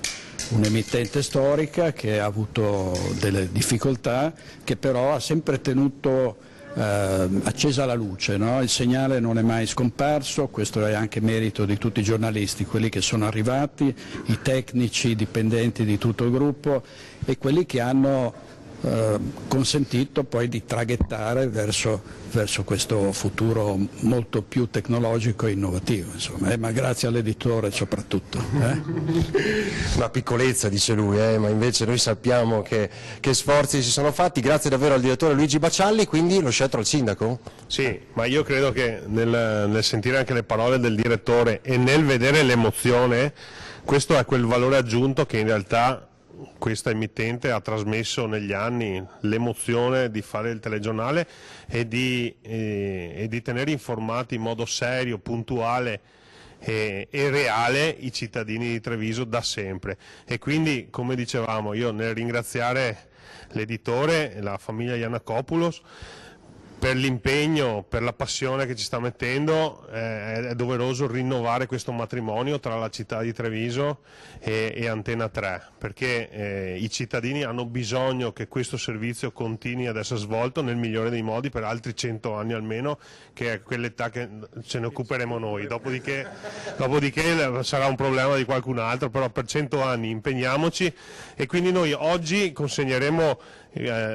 un'emittente storica che ha avuto delle difficoltà, che però ha sempre tenuto accesa la luce, no? Il segnale non è mai scomparso, questo è anche merito di tutti i giornalisti, quelli che sono arrivati, i tecnici, i dipendenti di tutto il gruppo e quelli che hanno consentito poi di traghettare verso questo futuro molto più tecnologico e innovativo, insomma, ma grazie all'editore soprattutto. Una piccolezza, dice lui, ma invece noi sappiamo che sforzi si sono fatti. Grazie davvero al direttore Luigi Bacialli, quindi lo scettro al sindaco? Sì, ma io credo che nel sentire anche le parole del direttore e nel vedere l'emozione, questo è quel valore aggiunto che in realtà questa emittente ha trasmesso negli anni, l'emozione di fare il telegiornale e di tenere informati in modo serio, puntuale e reale i cittadini di Treviso da sempre. E quindi, come dicevamo, io nel ringraziare l'editore e la famiglia Yiannakopoulos per l'impegno, per la passione che ci sta mettendo, è doveroso rinnovare questo matrimonio tra la città di Treviso e Antena 3, perché i cittadini hanno bisogno che questo servizio continui ad essere svolto nel migliore dei modi per altri 100 anni almeno, che è quell'età che ce ne occuperemo noi, dopodiché sarà un problema di qualcun altro, però per 100 anni impegniamoci. E quindi noi oggi consegneremo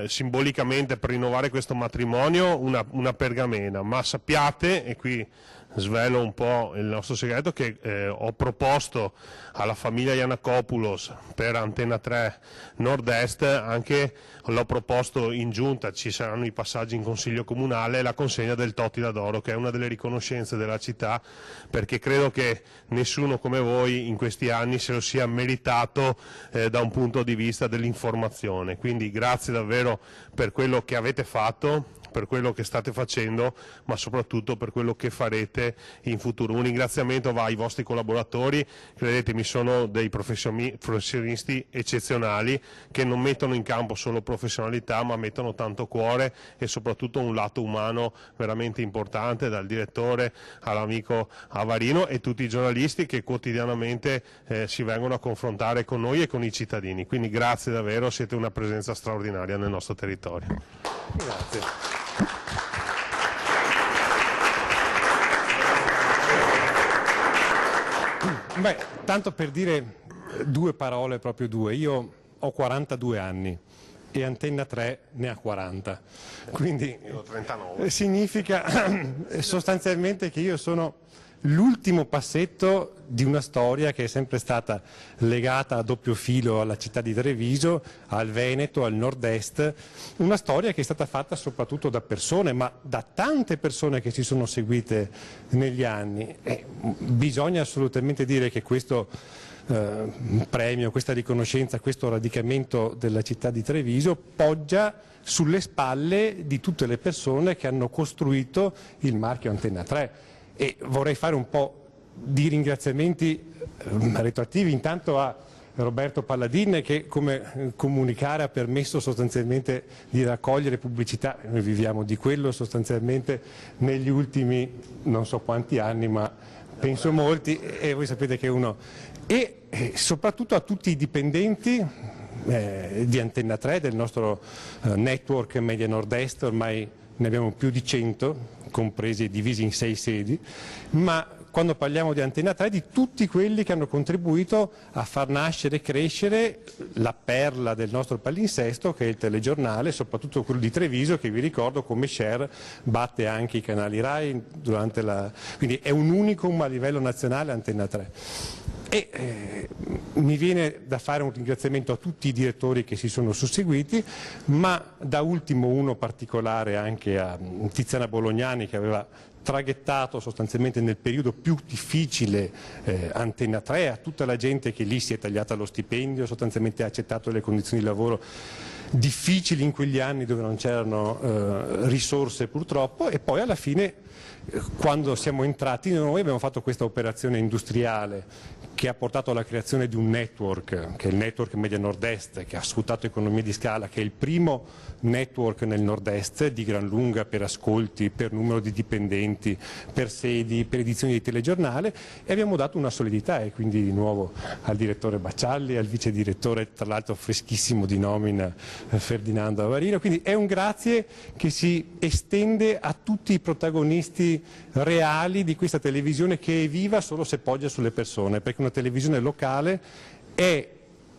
simbolicamente, per rinnovare questo matrimonio, una pergamena, ma sappiate, e qui svelo un po' il nostro segreto, che ho proposto alla famiglia Yiannakopoulos per Antena 3 Nord-Est, anche l'ho proposto in giunta, ci saranno i passaggi in consiglio comunale, la consegna del Tottila d'Oro, che è una delle riconoscenze della città, perché credo che nessuno come voi in questi anni se lo sia meritato da un punto di vista dell'informazione. Quindi grazie davvero per quello che avete fatto, per quello che state facendo, ma soprattutto per quello che farete in futuro. Un ringraziamento va ai vostri collaboratori, credetemi, sono dei professionisti eccezionali che non mettono in campo solo professionalità, ma mettono tanto cuore e soprattutto un lato umano veramente importante, dal direttore all'amico Avarino e tutti i giornalisti che quotidianamente si vengono a confrontare con noi e con i cittadini. Quindi grazie davvero, siete una presenza straordinaria nel nostro territorio. Grazie. Beh, tanto per dire due parole, proprio due. Io ho 42 anni e Antena 3 ne ha 40, quindi io ho 39. Significa sostanzialmente che io sono l'ultimo passetto di una storia che è sempre stata legata a doppio filo alla città di Treviso, al Veneto, al Nord-Est, una storia che è stata fatta soprattutto da persone, ma da tante persone che si sono seguite negli anni. Bisogna assolutamente dire che questo premio, questa riconoscenza, questo radicamento della città di Treviso poggia sulle spalle di tutte le persone che hanno costruito il marchio Antena 3. E vorrei fare un po' di retroattivi intanto a Roberto Palladin, che come comunicare ha permesso sostanzialmente di raccogliere pubblicità. Noi viviamo di quello sostanzialmente negli ultimi non so quanti anni, ma penso molti, e voi sapete che uno... E soprattutto a tutti i dipendenti di Antena 3, del nostro network Media Nord-Est, ormai ne abbiamo più di 100, compresi e divisi in 6 sedi, ma quando parliamo di Antena 3, di tutti quelli che hanno contribuito a far nascere e crescere la perla del nostro palinsesto, che è il telegiornale, soprattutto quello di Treviso, che vi ricordo come share batte anche i canali RAI quindi è un unicum a livello nazionale Antena 3. E mi viene da fare un ringraziamento a tutti i direttori che si sono susseguiti, ma da ultimo uno particolare anche a Tiziana Bolognani, che aveva traghettato sostanzialmente nel periodo più difficile Antenna 3, a tutta la gente che lì si è tagliata lo stipendio, sostanzialmente ha accettato le condizioni di lavoro difficili in quegli anni dove non c'erano risorse purtroppo, e poi alla fine quando siamo entrati noi abbiamo fatto questa operazione industriale che ha portato alla creazione di un network, che è il network Media Nord-Est, che ha sfruttato economie di scala, che è il primo network nel Nord-Est di gran lunga per ascolti, per numero di dipendenti, per sedi, per edizioni di telegiornale, e abbiamo dato una solidità, e quindi di nuovo al direttore Baccialli, al vice direttore, tra l'altro freschissimo di nomina, Ferdinando Avarino. Quindi è un grazie che si estende a tutti i protagonisti reali di questa televisione, che è viva solo se poggia sulle persone, perché una televisione locale è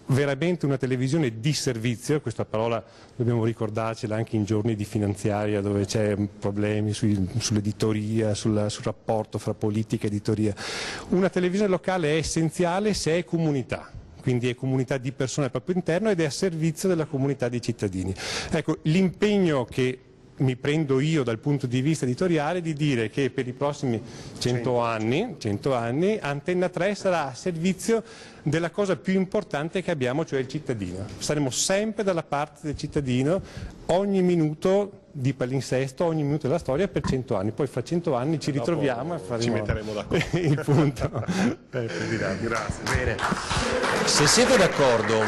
veramente una televisione di servizio. Questa parola dobbiamo ricordarcela anche in giorni di finanziaria, dove c'è problemi sull'editoria, sul rapporto fra politica e editoria. Una televisione locale è essenziale se è comunità, quindi è comunità di persone al proprio interno ed è a servizio della comunità dei cittadini. Ecco, l'impegno che mi prendo io dal punto di vista editoriale di dire che per i prossimi 100 anni Antenna 3 sarà a servizio della cosa più importante che abbiamo, cioè il cittadino. Saremo sempre dalla parte del cittadino, ogni minuto di palinsesto, ogni minuto della storia per 100 anni. Poi fra 100 anni ci ritroviamo e faremo ci metteremo d'accordo. il punto. Grazie. Bene, se siete d'accordo,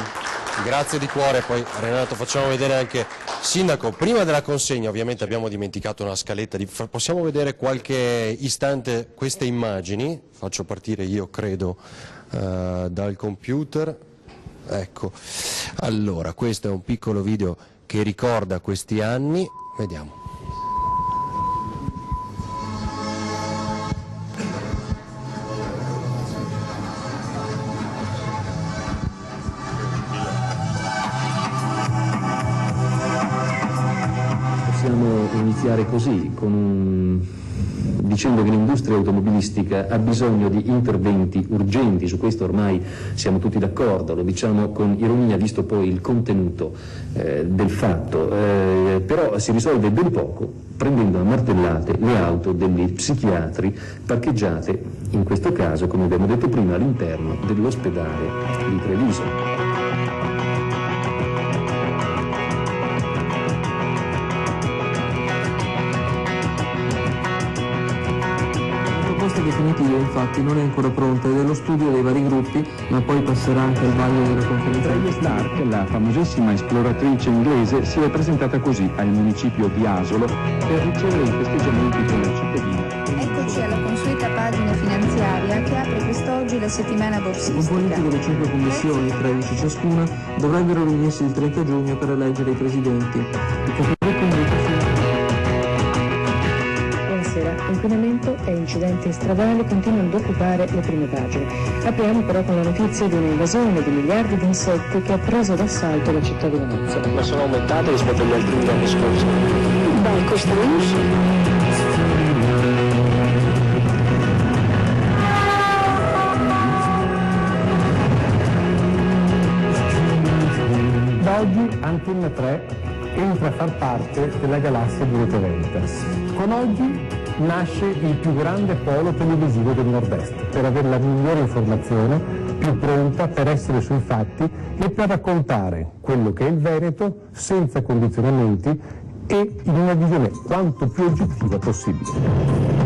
grazie di cuore. Poi Renato, facciamo vedere anche, Sindaco, prima della consegna ovviamente abbiamo dimenticato una scaletta, possiamo vedere qualche istante queste immagini? Faccio partire io credo dal computer, ecco. Allora, questo è un piccolo video che ricorda questi anni, vediamo. Possiamo iniziare così, dicendo che l'industria automobilistica ha bisogno di interventi urgenti, su questo ormai siamo tutti d'accordo, lo diciamo con ironia visto poi il contenuto del fatto, però si risolve ben poco prendendo a martellate le auto degli psichiatri parcheggiate, in questo caso, come abbiamo detto prima, all'interno dell'ospedale di Treviso. Definitiva infatti non è ancora pronta ed è lo studio dei vari gruppi, ma poi passerà anche al vaglio della conferenza. Freya Stark, la famosissima esploratrice inglese, si è presentata così al municipio di Asolo per ricevere i festeggiamenti con la cittadina. Eccoci alla consueta pagina finanziaria che apre quest'oggi la settimana borsistica. I componenti delle 5 commissioni, 13 ciascuna, dovrebbero riunirsi il 30 giugno per eleggere i presidenti. Il capogruppo invece Inquinamento e incidenti stradali continuano ad occupare le prime pagine. Apriamo però con la notizia di un'invasione di miliardi di insetti che ha preso d'assalto la città di Venezia. ma sono aumentate rispetto agli altri anni scorsi. Beh, questo non lo so. Da oggi Antenna 3 entra a far parte della galassia di Rete Veritas. Con oggi nasce il più grande polo televisivo del Nord-Est, per avere la migliore informazione, più pronta per essere sui fatti e per raccontare quello che è il Veneto senza condizionamenti e in una visione quanto più oggettiva possibile.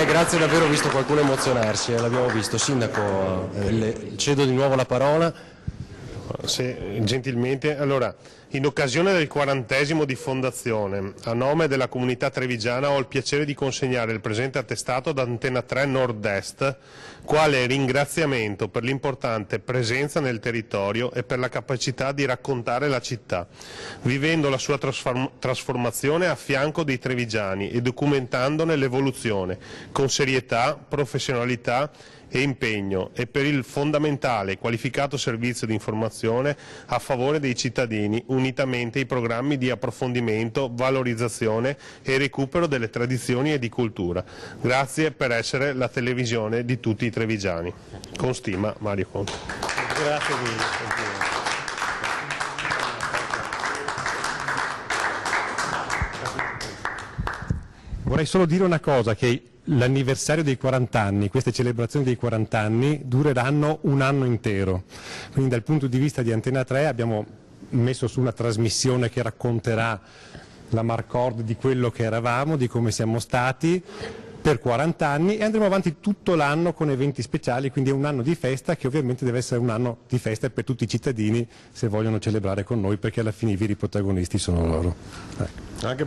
Grazie davvero, ho visto qualcuno emozionarsi, l'abbiamo visto. Sindaco, cedo di nuovo la parola. Sì, gentilmente. Allora, In occasione del 40° di fondazione, a nome della comunità trevigiana ho il piacere di consegnare il presente attestato ad Antena 3 Nord-Est, quale ringraziamento per l'importante presenza nel territorio e per la capacità di raccontare la città, vivendo la sua trasformazione a fianco dei trevigiani e documentandone l'evoluzione con serietà, professionalità e impegno, e per il fondamentale e qualificato servizio di informazione a favore dei cittadini, unitamente ai programmi di approfondimento, valorizzazione e recupero delle tradizioni e di cultura. Grazie per essere la televisione di tutti i trevigiani. Con stima, Mario Conte. Grazie mille. Vorrei solo dire una cosa, che l'anniversario dei 40 anni, queste celebrazioni dei 40 anni dureranno un anno intero, quindi dal punto di vista di Antena 3 abbiamo messo su una trasmissione che racconterà la Marcord di quello che eravamo, di come siamo stati per 40 anni, e andremo avanti tutto l'anno con eventi speciali, quindi è un anno di festa che ovviamente deve essere un anno di festa per tutti i cittadini se vogliono celebrare con noi, perché alla fine i veri protagonisti sono loro. Anche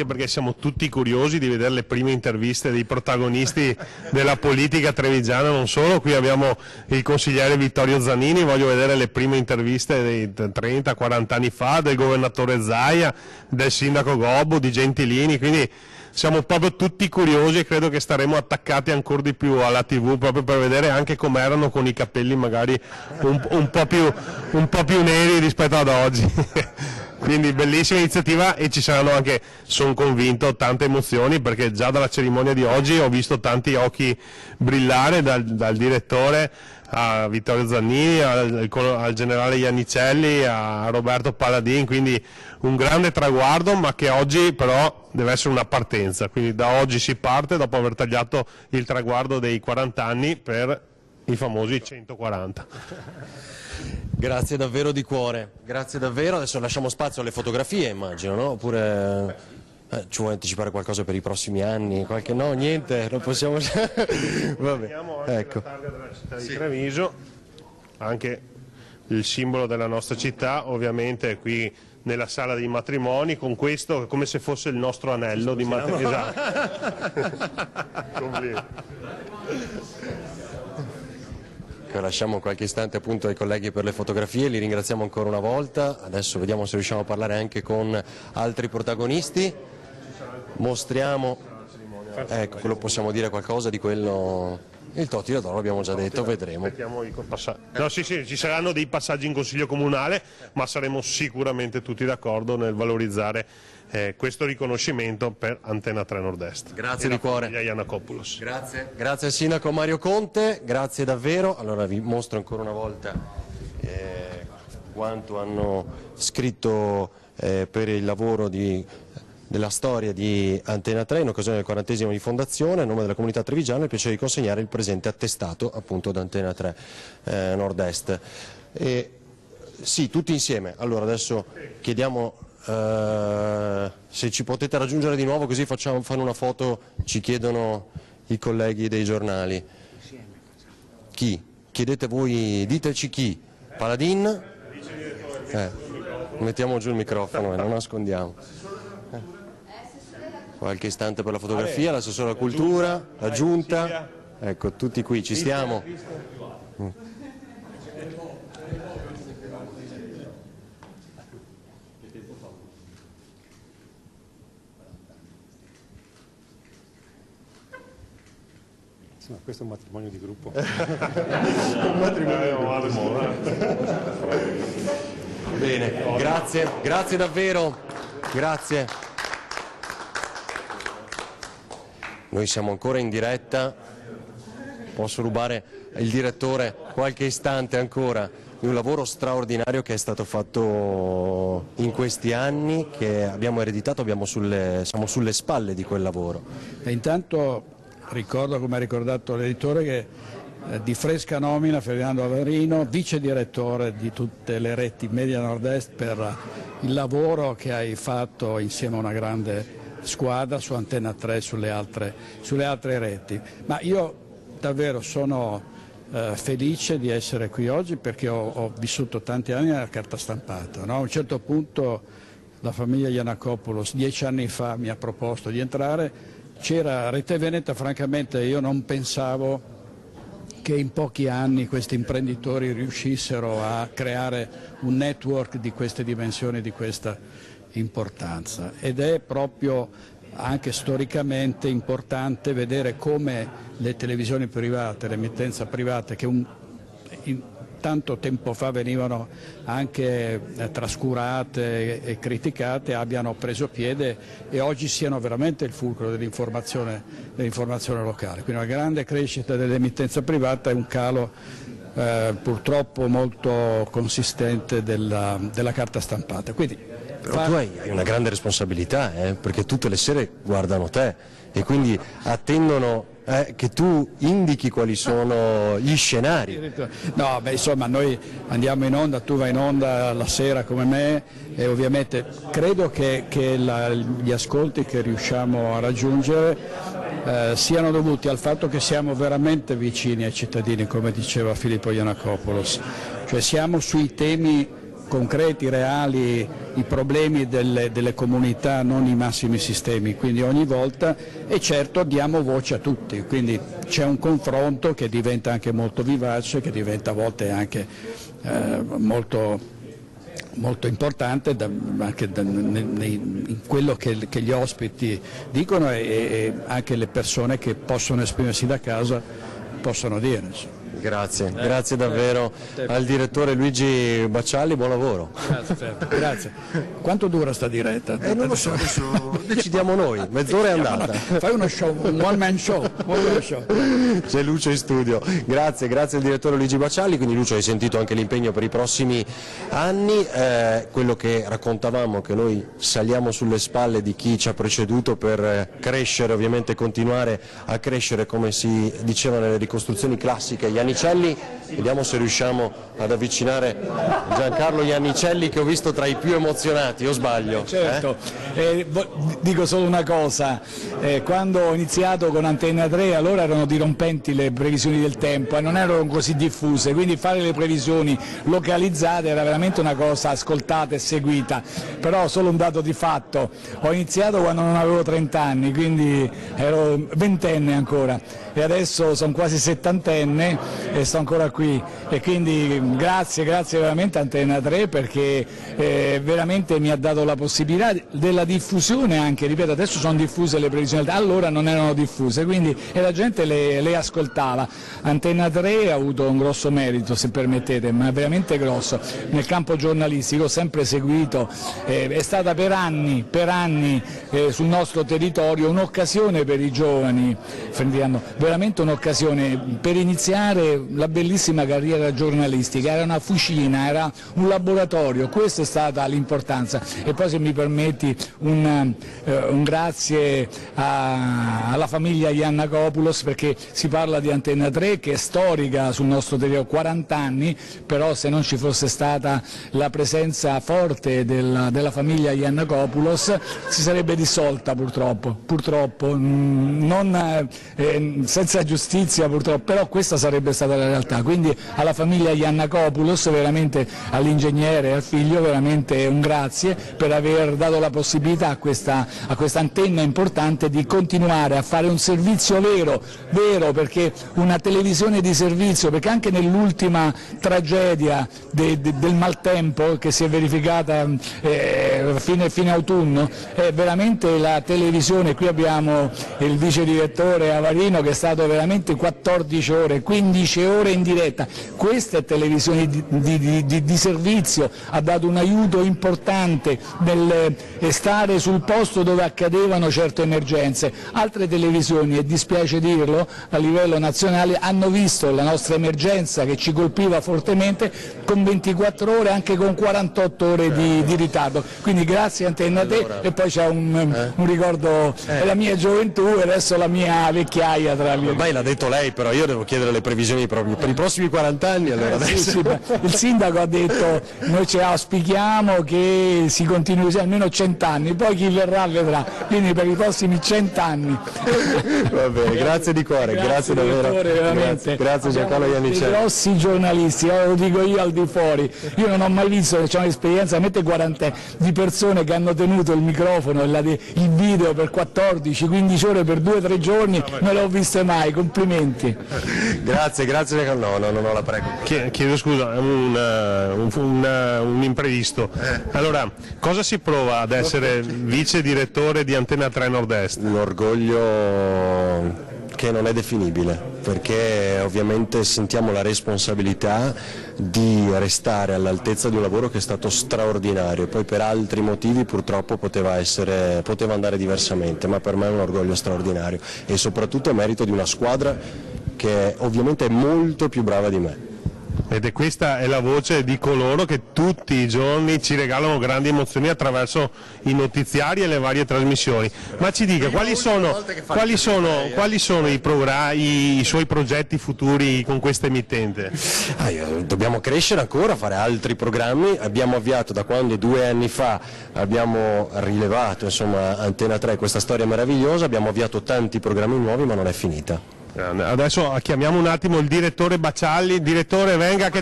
perché siamo tutti curiosi di vedere le prime interviste dei protagonisti della politica trevigiana, non solo. Qui abbiamo il consigliere Vittorio Zanini, voglio vedere le prime interviste dei 30-40 anni fa, del governatore Zaia, del sindaco Gobbo, di Gentilini, quindi siamo proprio tutti curiosi e credo che staremo attaccati ancora di più alla TV proprio per vedere anche come erano con i capelli magari un po' più neri rispetto ad oggi. Quindi bellissima iniziativa, e ci saranno anche, sono convinto, tante emozioni, perché già dalla cerimonia di oggi ho visto tanti occhi brillare, dal direttore a Vittorio Zannini, al generale Iannicelli, a Roberto Paladin, quindi un grande traguardo, ma che oggi però deve essere una partenza, quindi da oggi si parte dopo aver tagliato il traguardo dei 40 anni per i famosi 140. Grazie davvero di cuore, grazie davvero. Adesso lasciamo spazio alle fotografie, immagino, no? Oppure ci vuoi anticipare qualcosa per i prossimi anni? No, niente, non possiamo. Vabbè. Ecco. La targa della città di Treviso, anche il simbolo della nostra città, ovviamente qui nella sala dei matrimoni, con questo come se fosse il nostro anello di matrimonio. Lasciamo qualche istante appunto ai colleghi per le fotografie, li ringraziamo ancora una volta. Adesso vediamo se riusciamo a parlare anche con altri protagonisti. Mostriamo, ecco, quello possiamo dire qualcosa di quello. Il Toti d'Oro l'abbiamo già detto, vedremo. No, sì, ci saranno dei passaggi in Consiglio Comunale, ma saremo sicuramente tutti d'accordo nel valorizzare questo riconoscimento per Antena 3 Nord-Est. Grazie di cuore. Grazie al Sindaco Mario Conte, grazie davvero. Allora vi mostro ancora una volta quanto hanno scritto per il lavoro della storia di Antena 3 in occasione del 40° di fondazione. A nome della comunità trevigiana ho il piacere di consegnare il presente attestato appunto da Antena 3 Nord-Est. Sì, tutti insieme. Allora adesso chiediamo se ci potete raggiungere di nuovo, così fanno una foto, ci chiedono i colleghi dei giornali. Chi? Chiedete voi, diteci chi. Paladin? Mettiamo giù il microfono, non nascondiamo. Qualche istante per la fotografia, l'assessore alla cultura, la giunta, ecco tutti qui, ci stiamo. Ma questo è un matrimonio di gruppo. Un matrimonio di gruppo. Bene, grazie davvero, grazie. Noi siamo ancora in diretta, posso rubare il direttore qualche istante ancora di un lavoro straordinario che è stato fatto in questi anni, che abbiamo ereditato, siamo sulle spalle di quel lavoro. E intanto ricordo, come ha ricordato l'editore, che di fresca nomina Ferdinando Averino, vice direttore di tutte le reti Media Nord-Est, per il lavoro che hai fatto insieme a una grande squadra su Antena 3 e sulle altre reti. Ma io davvero sono felice di essere qui oggi perché ho vissuto tanti anni nella carta stampata, no? A un certo punto la famiglia Giannakopoulos 10 anni fa mi ha proposto di entrare, c'era Rete Veneta, francamente io non pensavo che in pochi anni questi imprenditori riuscissero a creare un network di queste dimensioni, di questa importanza, ed è proprio anche storicamente importante vedere come le televisioni private, l'emittenza privata che tanto tempo fa venivano anche trascurate e criticate, abbiano preso piede e oggi siano veramente il fulcro dell'informazione locale. Quindi una grande crescita dell'emittenza privata e un calo purtroppo molto consistente della carta stampata. Quindi, però tu hai una grande responsabilità, perché tutte le sere guardano te e quindi attendono che tu indichi quali sono gli scenari. No, beh, insomma, noi andiamo in onda, tu vai in onda la sera come me e ovviamente credo che gli ascolti che riusciamo a raggiungere siano dovuti al fatto che siamo veramente vicini ai cittadini, come diceva Filippo Giannakopoulos, cioè siamo sui temi concreti, reali, i problemi delle comunità, non i massimi sistemi, quindi ogni volta, e certo diamo voce a tutti, quindi c'è un confronto che diventa anche molto vivace, che diventa a volte anche molto importante anche in quello che gli ospiti dicono e anche le persone che possono esprimersi da casa possono dire. Grazie, grazie davvero al direttore Luigi Baccialli, buon lavoro. Grazie. Quanto dura sta diretta? Non lo so, adesso decidiamo noi, mezz'ora è andata. Fai uno show, un one man show. C'è Lucio in studio, grazie al direttore Luigi Baccialli, quindi Lucio hai sentito anche l'impegno per i prossimi anni, quello che raccontavamo, che noi saliamo sulle spalle di chi ci ha preceduto per crescere, ovviamente continuare a crescere come si diceva nelle ricostruzioni classiche. Iannicelli, vediamo se riusciamo ad avvicinare Giancarlo Iannicelli, che ho visto tra i più emozionati, o sbaglio? Certo, dico solo una cosa, quando ho iniziato con Antenna 3 allora erano dirompenti le previsioni del tempo e non erano così diffuse, quindi fare le previsioni localizzate era veramente una cosa ascoltata e seguita, però solo un dato di fatto, ho iniziato quando non avevo 30 anni, quindi ero ventenne ancora e adesso sono quasi settantenne e sto ancora qui e quindi grazie veramente a Antenna 3 perché veramente mi ha dato la possibilità della diffusione anche, ripeto, adesso sono diffuse le previsioni, allora non erano diffuse, quindi e la gente le ascoltava. Antenna 3 ha avuto un grosso merito, se permettete, ma veramente grosso, nel campo giornalistico, ho sempre seguito, è stata per anni sul nostro territorio un'occasione per i giovani, veramente un'occasione per iniziare la bellissima carriera giornalistica, era una fucina, era un laboratorio, questa è stata l'importanza. E poi se mi permetti un grazie alla famiglia Giannakopoulos, perché si parla di Antenna 3 che è storica sul nostro territorio, 40 anni, però se non ci fosse stata la presenza forte della famiglia Giannakopoulos si sarebbe dissolta purtroppo, non, senza giustizia purtroppo, però questa sarebbe stata la realtà, quindi alla famiglia Giannakopoulos, veramente all'ingegnere e al figlio, veramente un grazie per aver dato la possibilità a questa antenna importante di continuare a fare un servizio vero, perché una televisione di servizio, perché anche nell'ultima tragedia del maltempo che si è verificata fine autunno, veramente la televisione, qui abbiamo il vice direttore Avarino che è stato veramente 14 ore, 15 ore in diretta, questa è televisione di servizio, ha dato un aiuto importante nel stare sul posto dove accadevano certe emergenze. Altre televisioni, e dispiace dirlo, a livello nazionale hanno visto la nostra emergenza che ci colpiva fortemente con 24 ore, anche con 48 ore di ritardo, quindi grazie Antenna 3 e poi c'è un ricordo, è la mia gioventù e adesso la mia vecchiaia tra le... Ormai l'ha detto lei, però io devo chiedere le previsioni televisioni proprio per i prossimi 40 anni. Allora adesso. Il sindaco ha detto noi ci auspichiamo che si continui almeno 100 anni, poi chi verrà vedrà, quindi per i prossimi 100 anni. Va bene, grazie di cuore, grazie davvero. Veramente. Grazie Giancarlo Iannicelli. Grossi giornalisti, lo dico io al di fuori, io non ho mai visto, c'è un'esperienza, mette 40 di persone che hanno tenuto il microfono e il video per 14-15 ore per 2-3 giorni, non le ho viste mai, complimenti. Grazie Giancarlo, no, la prego. Chiedo scusa, è un imprevisto. Allora, cosa si prova ad essere vice direttore di Antena 3 Nord-Est? Un orgoglio che non è definibile, perché ovviamente sentiamo la responsabilità di restare all'altezza di un lavoro che è stato straordinario, poi per altri motivi purtroppo poteva andare diversamente, ma per me è un orgoglio straordinario e soprattutto è merito di una squadra che ovviamente è molto più brava di me. Ed questa è la voce di coloro che tutti i giorni ci regalano grandi emozioni attraverso i notiziari e le varie trasmissioni. Ma ci dica, quali sono i suoi progetti futuri con questa emittente? Dobbiamo crescere ancora, fare altri programmi. Abbiamo avviato da quando 2 anni fa abbiamo rilevato Antena 3 questa storia meravigliosa, abbiamo avviato tanti programmi nuovi, ma non è finita. Adesso chiamiamo un attimo il direttore Bacialli. Direttore, venga che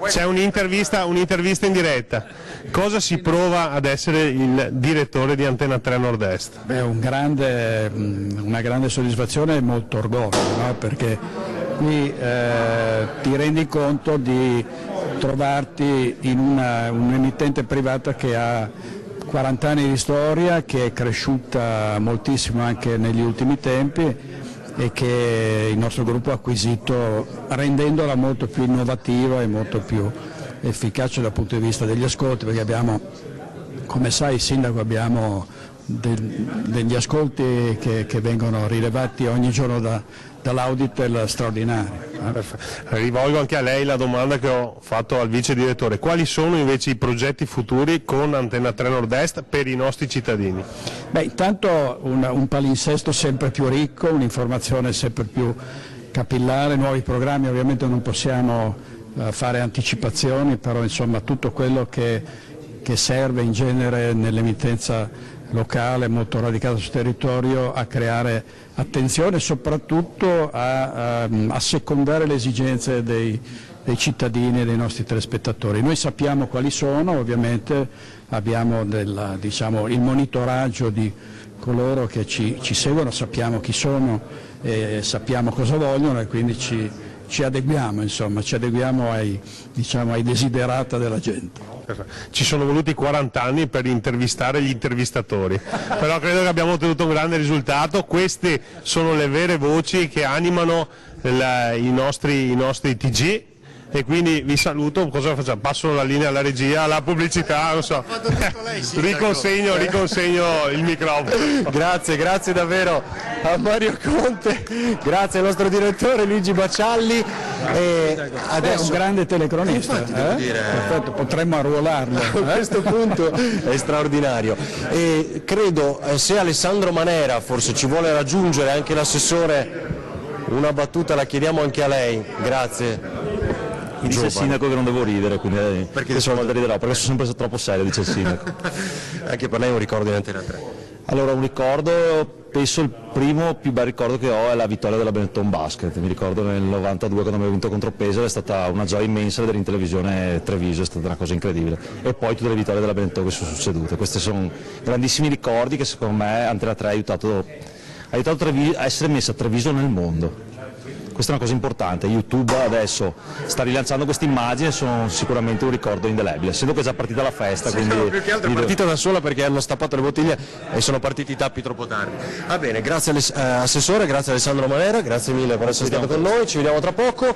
c'è un'intervista in diretta. Cosa si prova ad essere il direttore di Antena 3 Nord-Est? Una grande soddisfazione e molto orgoglio, no? Perché qui ti rendi conto di trovarti in un'emittente privata che ha 40 anni di storia, che è cresciuta moltissimo anche negli ultimi tempi e che il nostro gruppo ha acquisito rendendola molto più innovativa e molto più efficace dal punto di vista degli ascolti, perché abbiamo, come sai Sindaco, abbiamo degli ascolti che vengono rilevati ogni giorno dall'Auditel straordinario. Rivolgo anche a lei la domanda che ho fatto al vice direttore: quali sono invece i progetti futuri con Antena 3 Nord-Est per i nostri cittadini? Intanto un palinsesto sempre più ricco, un'informazione sempre più capillare, nuovi programmi. Ovviamente non possiamo fare anticipazioni, però tutto quello che serve in genere nell'emittenza locale molto radicata sul territorio a creare attenzione e soprattutto a assecondare le esigenze dei cittadini e dei nostri telespettatori. Noi sappiamo quali sono, ovviamente abbiamo il monitoraggio di coloro che ci seguono, sappiamo chi sono e sappiamo cosa vogliono e quindi ci adeguiamo, ai desiderata della gente. Ci sono voluti 40 anni per intervistare gli intervistatori, però credo che abbiamo ottenuto un grande risultato. Queste sono le vere voci che animano i nostri TG. E quindi vi saluto. Cosa facciamo? Passo la linea alla regia, alla pubblicità, non so. Riconsegno il microfono. Grazie davvero a Mario Conte, grazie al nostro direttore Luigi Bacialli. Adesso è un grande telecronista, perfetto, potremmo arruolarlo. A questo punto è straordinario. E credo, se Alessandro Manera forse ci vuole raggiungere, anche l'assessore, una battuta la chiediamo anche a lei. Grazie. Dice il sindaco che non devo ridere, quindi perché riderò, perché sono sempre stato troppo serio, dice il sindaco. Anche per lei è un ricordo di Antena 3? Allora, un ricordo, penso il primo più bel ricordo che ho è la vittoria della Benetton Basket. Mi ricordo nel 92 quando abbiamo vinto contro Pesaro, è stata una gioia immensa vedere in televisione Treviso, è stata una cosa incredibile. E poi tutte le vittorie della Benetton che sono succedute. Questi sono grandissimi ricordi che secondo me Antena 3 ha aiutato a essere messa a Treviso nel mondo. Questa è una cosa importante, YouTube adesso sta rilanciando questa immagine, sono sicuramente un ricordo indelebile, essendo che è già partita la festa. Quindi più che altro è partita da sola perché hanno stappato le bottiglie e sono partiti i tappi troppo tardi. Va bene, grazie Assessore, grazie Alessandro Manera, grazie mille per essere stato con noi, ci vediamo tra poco.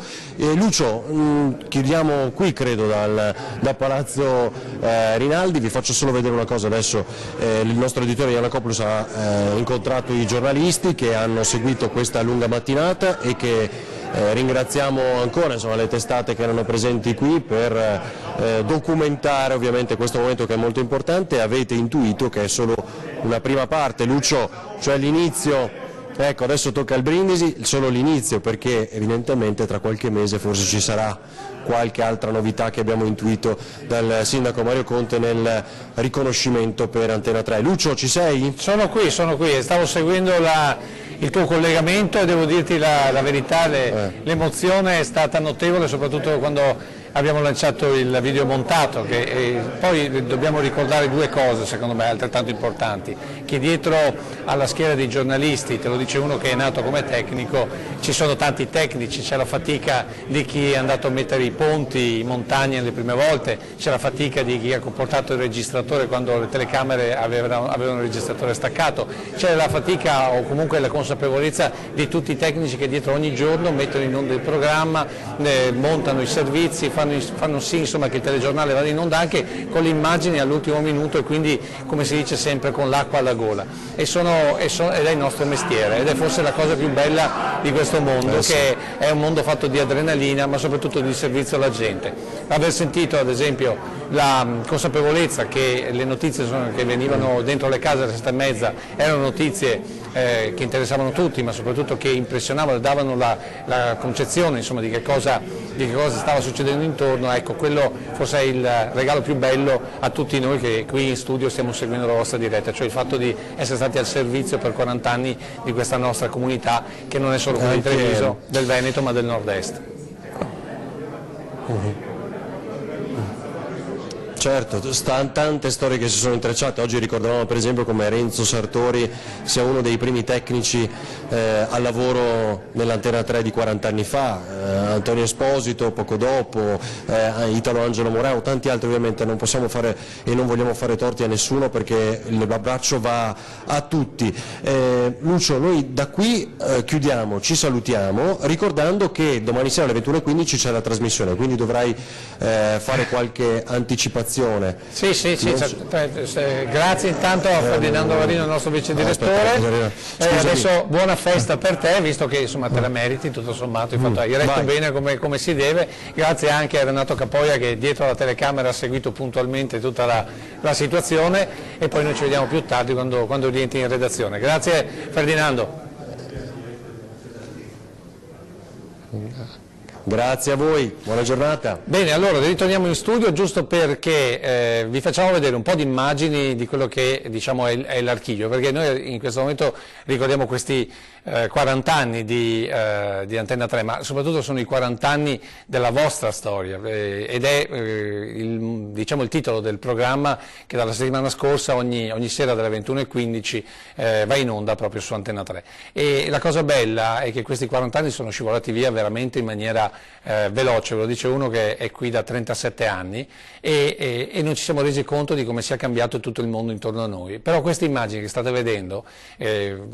Lucio, chiudiamo qui credo da Palazzo Rinaldi, vi faccio solo vedere una cosa adesso. Il nostro editore Iannacopoulos ha incontrato i giornalisti che hanno seguito questa lunga mattinata e che ringraziamo ancora le testate che erano presenti qui per documentare ovviamente questo momento che è molto importante. Avete intuito che è solo una prima parte, Lucio, cioè l'inizio Ecco, adesso tocca il brindisi, solo l'inizio, perché evidentemente tra qualche mese forse ci sarà qualche altra novità che abbiamo intuito dal sindaco Mario Conte nel riconoscimento per Antena 3. Lucio, ci sei? Sono qui, stavo seguendo il tuo collegamento e devo dirti la verità, l'emozione è stata notevole, soprattutto quando abbiamo lanciato il video montato, poi dobbiamo ricordare due cose secondo me altrettanto importanti, che dietro alla schiera dei giornalisti, te lo dice uno che è nato come tecnico, ci sono tanti tecnici, c'è la fatica di chi è andato a mettere i ponti in montagna le prime volte, c'è la fatica di chi ha comportato il registratore quando le telecamere avevano il registratore staccato, c'è la fatica o comunque la consapevolezza di tutti i tecnici che dietro ogni giorno mettono in onda il programma, montano i servizi, fanno sì insomma, che il telegiornale vada in onda anche con le immagini all'ultimo minuto e quindi, come si dice sempre, con l'acqua alla gola. Ed è il nostro mestiere ed è forse la cosa più bella di questo mondo, che è un mondo fatto di adrenalina ma soprattutto di servizio alla gente. Aver sentito ad esempio la consapevolezza che le notizie che venivano dentro le case alle 7:30 erano notizie che interessavano tutti, ma soprattutto che impressionavano e davano la concezione insomma, di che cosa stava succedendo intorno, ecco, quello forse è il regalo più bello a tutti noi che qui in studio stiamo seguendo la vostra diretta, cioè il fatto di essere stati al servizio per 40 anni di questa nostra comunità, che non è solo quella di Treviso, del Veneto, ma del nord-est. Certo, tante storie che si sono intrecciate. Oggi ricordavamo per esempio come Renzo Sartori sia uno dei primi tecnici al lavoro nell'Antena 3 di 40 anni fa, Antonio Esposito poco dopo, Italo Angelo Morao, tanti altri. Ovviamente non possiamo fare e non vogliamo fare torti a nessuno perché l'abbraccio va a tutti. Lucio, noi da qui chiudiamo, ci salutiamo, ricordando che domani sera alle 21:15 c'è la trasmissione, quindi dovrai fare qualche anticipazione. Sì, grazie intanto a Ferdinando Varino, il nostro vice direttore, adesso buona festa per te, visto che insomma te la meriti tutto sommato, hai retto bene come si deve, grazie anche a Renato Capoia che dietro la telecamera ha seguito puntualmente tutta la situazione e poi noi ci vediamo più tardi quando rientri in redazione. Grazie Ferdinando. Grazie a voi, buona giornata. Bene, allora ritorniamo in studio giusto perché vi facciamo vedere un po' di immagini di quello che diciamo è l'archivio, perché noi in questo momento ricordiamo questi 40 anni di Antena 3, ma soprattutto sono i 40 anni della vostra storia ed è il titolo del programma che dalla settimana scorsa ogni sera dalle 21:15 va in onda proprio su Antena 3. E la cosa bella è che questi 40 anni sono scivolati via veramente in maniera veloce, ve lo dice uno che è qui da 37 anni e non ci siamo resi conto di come sia cambiato tutto il mondo intorno a noi. Però queste immagini che state vedendo,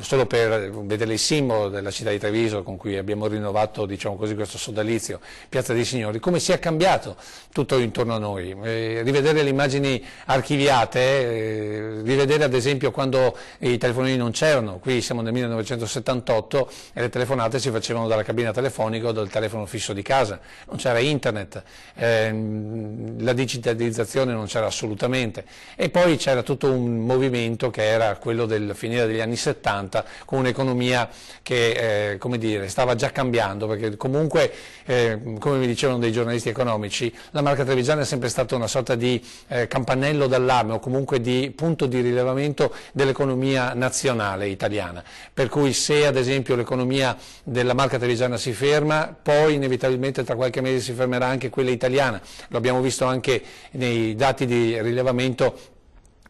solo per vedere il simbolo della città di Treviso con cui abbiamo rinnovato diciamo così, questo sodalizio, Piazza dei Signori, come sia cambiato tutto intorno a noi. Rivedere le immagini archiviate, rivedere ad esempio quando i telefonini non c'erano, qui siamo nel 1978 e le telefonate si facevano dalla cabina telefonica o dal telefono fisso di casa, non c'era internet, la digitalizzazione non c'era assolutamente e poi c'era tutto un movimento che era quello del finire degli anni 70 con un'economia che come dire, stava già cambiando perché comunque come mi dicevano dei giornalisti economici la marca trevigiana è sempre stata una sorta di campanello d'allarme o comunque di punto di rilevamento dell'economia nazionale italiana, per cui se ad esempio l'economia della marca trevigiana si ferma poi inevitabilmente tra qualche mese si fermerà anche quella italiana, lo abbiamo visto anche nei dati di rilevamento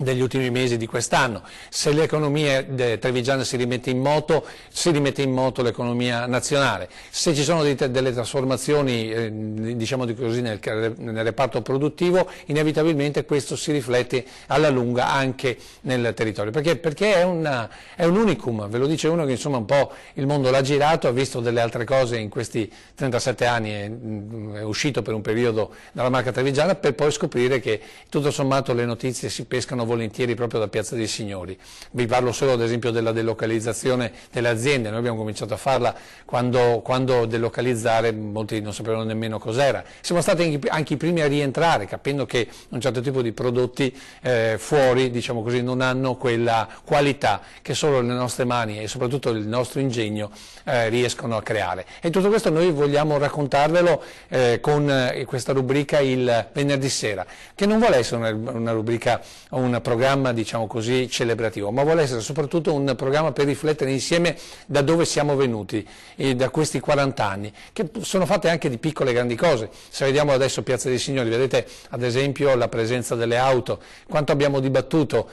degli ultimi mesi di quest'anno. Se l'economia trevigiana si rimette in moto l'economia nazionale. Se ci sono delle trasformazioni diciamo così, nel reparto produttivo, inevitabilmente questo si riflette alla lunga anche nel territorio. Perché è un unicum, ve lo dice uno che insomma un po' il mondo l'ha girato, ha visto delle altre cose in questi 37 anni, è uscito per un periodo dalla marca trevigiana per poi scoprire che tutto sommato le notizie si pescano volentieri proprio da Piazza dei Signori. Vi parlo solo ad esempio della delocalizzazione delle aziende, noi abbiamo cominciato a farla quando delocalizzare molti non sapevano nemmeno cos'era. Siamo stati anche i primi a rientrare, capendo che un certo tipo di prodotti fuori, diciamo così, non hanno quella qualità che solo le nostre mani e soprattutto il nostro ingegno riescono a creare. E tutto questo noi vogliamo raccontarvelo con questa rubrica il venerdì sera, che non vuole essere una rubrica o un programma, diciamo così, celebrativo, ma vuole essere soprattutto un programma per riflettere insieme da dove siamo venuti, e da questi 40 anni, che sono fatte anche di piccole e grandi cose. Se vediamo adesso Piazza dei Signori, vedete ad esempio la presenza delle auto, quanto abbiamo dibattuto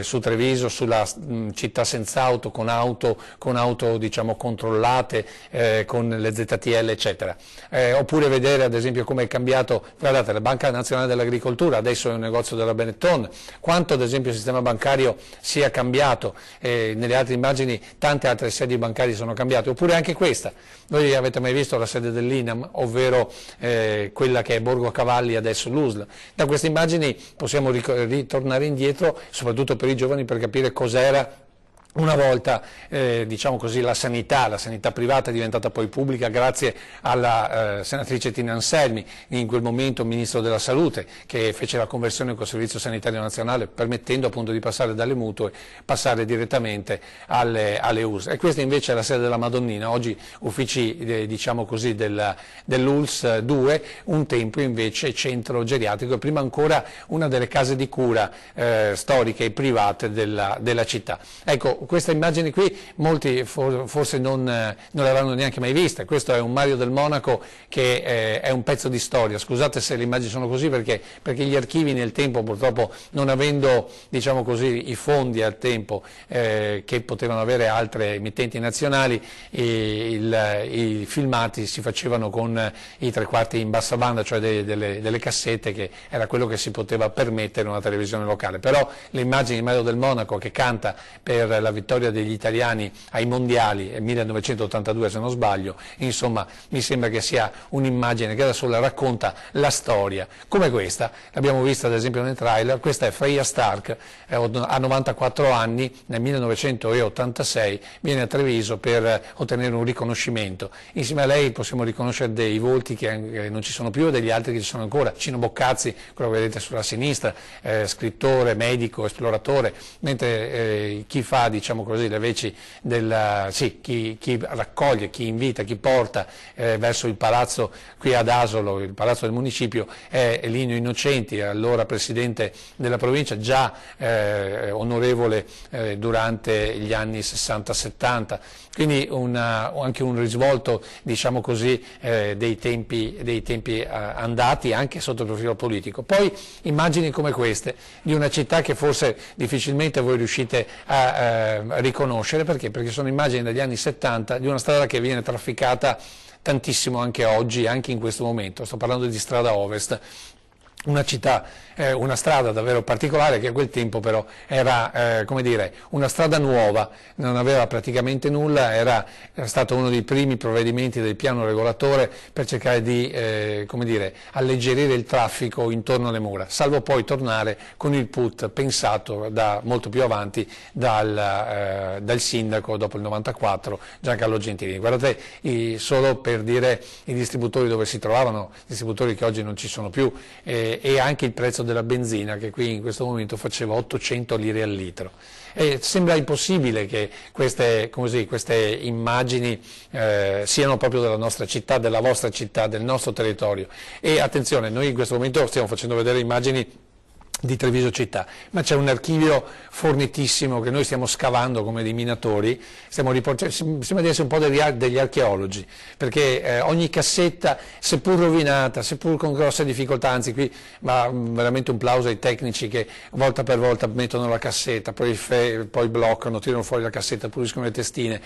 su Treviso, sulla città senza auto, con auto diciamo controllate, con le ZTL eccetera, oppure vedere ad esempio come è cambiato, guardate, la Banca Nazionale dell'Agricoltura adesso è un negozio della Benetton, quanto ad esempio il sistema bancario sia cambiato, nelle altre immagini tante altre sedi bancarie sono cambiate, oppure anche questa, voi avete mai visto la sede dell'INAM, ovvero quella che è Borgo Cavalli, adesso l'USL. Da queste immagini possiamo ritornare indietro, soprattutto per i giovani, per capire cos'era una volta, diciamo così, la sanità privata è diventata poi pubblica grazie alla senatrice Tina Anselmi, in quel momento Ministro della Salute, che fece la conversione col Servizio Sanitario Nazionale, permettendo appunto di passare dalle mutue, passare direttamente alle US. E questa invece è la sede della Madonnina, oggi uffici diciamo così dell'ULS 2, un tempo invece centro geriatrico, e prima ancora una delle case di cura storiche e private della città. Ecco, queste immagini qui molti forse non le avranno neanche mai viste. Questo è un Mario del Monaco che è un pezzo di storia. Scusate se le immagini sono così, perché gli archivi nel tempo, purtroppo, non avendo, diciamo così, i fondi al tempo che potevano avere altre emittenti nazionali, i filmati si facevano con i tre quarti in bassa banda, cioè delle cassette, che era quello che si poteva permettere una televisione locale. Però le immagini di Mario del Monaco che canta per la vittoria degli italiani ai mondiali, 1982 se non sbaglio, insomma mi sembra che sia un'immagine che da sola racconta la storia, come questa, l'abbiamo vista ad esempio nel trailer. Questa è Freya Stark, ha 94 anni, nel 1986 viene a Treviso per ottenere un riconoscimento. Insieme a lei possiamo riconoscere dei volti che non ci sono più e degli altri che ci sono ancora. Cino Boccazzi, quello che vedete sulla sinistra, scrittore, medico, esploratore, mentre chi fa, diciamo così, le veci chi raccoglie, chi invita, chi porta verso il palazzo qui ad Asolo, il palazzo del municipio, è Lino Innocenti, allora presidente della provincia, già onorevole durante gli anni 60-70, quindi anche un risvolto, diciamo così, dei tempi andati anche sotto il profilo politico. Poi immagini come queste di una città che forse difficilmente voi riuscite a riconoscere, perché sono immagini degli anni 70 di una strada che viene trafficata tantissimo anche oggi, anche in questo momento. Sto parlando di Strada Ovest, una città, una strada davvero particolare, che a quel tempo però era come dire, una strada nuova, non aveva praticamente nulla, era stato uno dei primi provvedimenti del piano regolatore per cercare di come dire, alleggerire il traffico intorno alle mura, salvo poi tornare con il PUT pensato da molto più avanti dal sindaco dopo il 94, Giancarlo Gentilini. Guardate, solo per dire i distributori dove si trovavano, distributori che oggi non ci sono più, e anche il prezzo della benzina, che qui in questo momento faceva 800 lire al litro. E sembra impossibile che queste immagini siano proprio della nostra città, della vostra città, del nostro territorio. E attenzione, noi in questo momento stiamo facendo vedere immagini di Treviso città, ma c'è un archivio fornitissimo che noi stiamo scavando come dei minatori, sembra di essere un po' degli archeologi, perché ogni cassetta, seppur rovinata, seppur con grosse difficoltà, anzi qui va veramente un plauso ai tecnici che volta per volta mettono la cassetta, poi bloccano, tirano fuori la cassetta, puliscono le testine,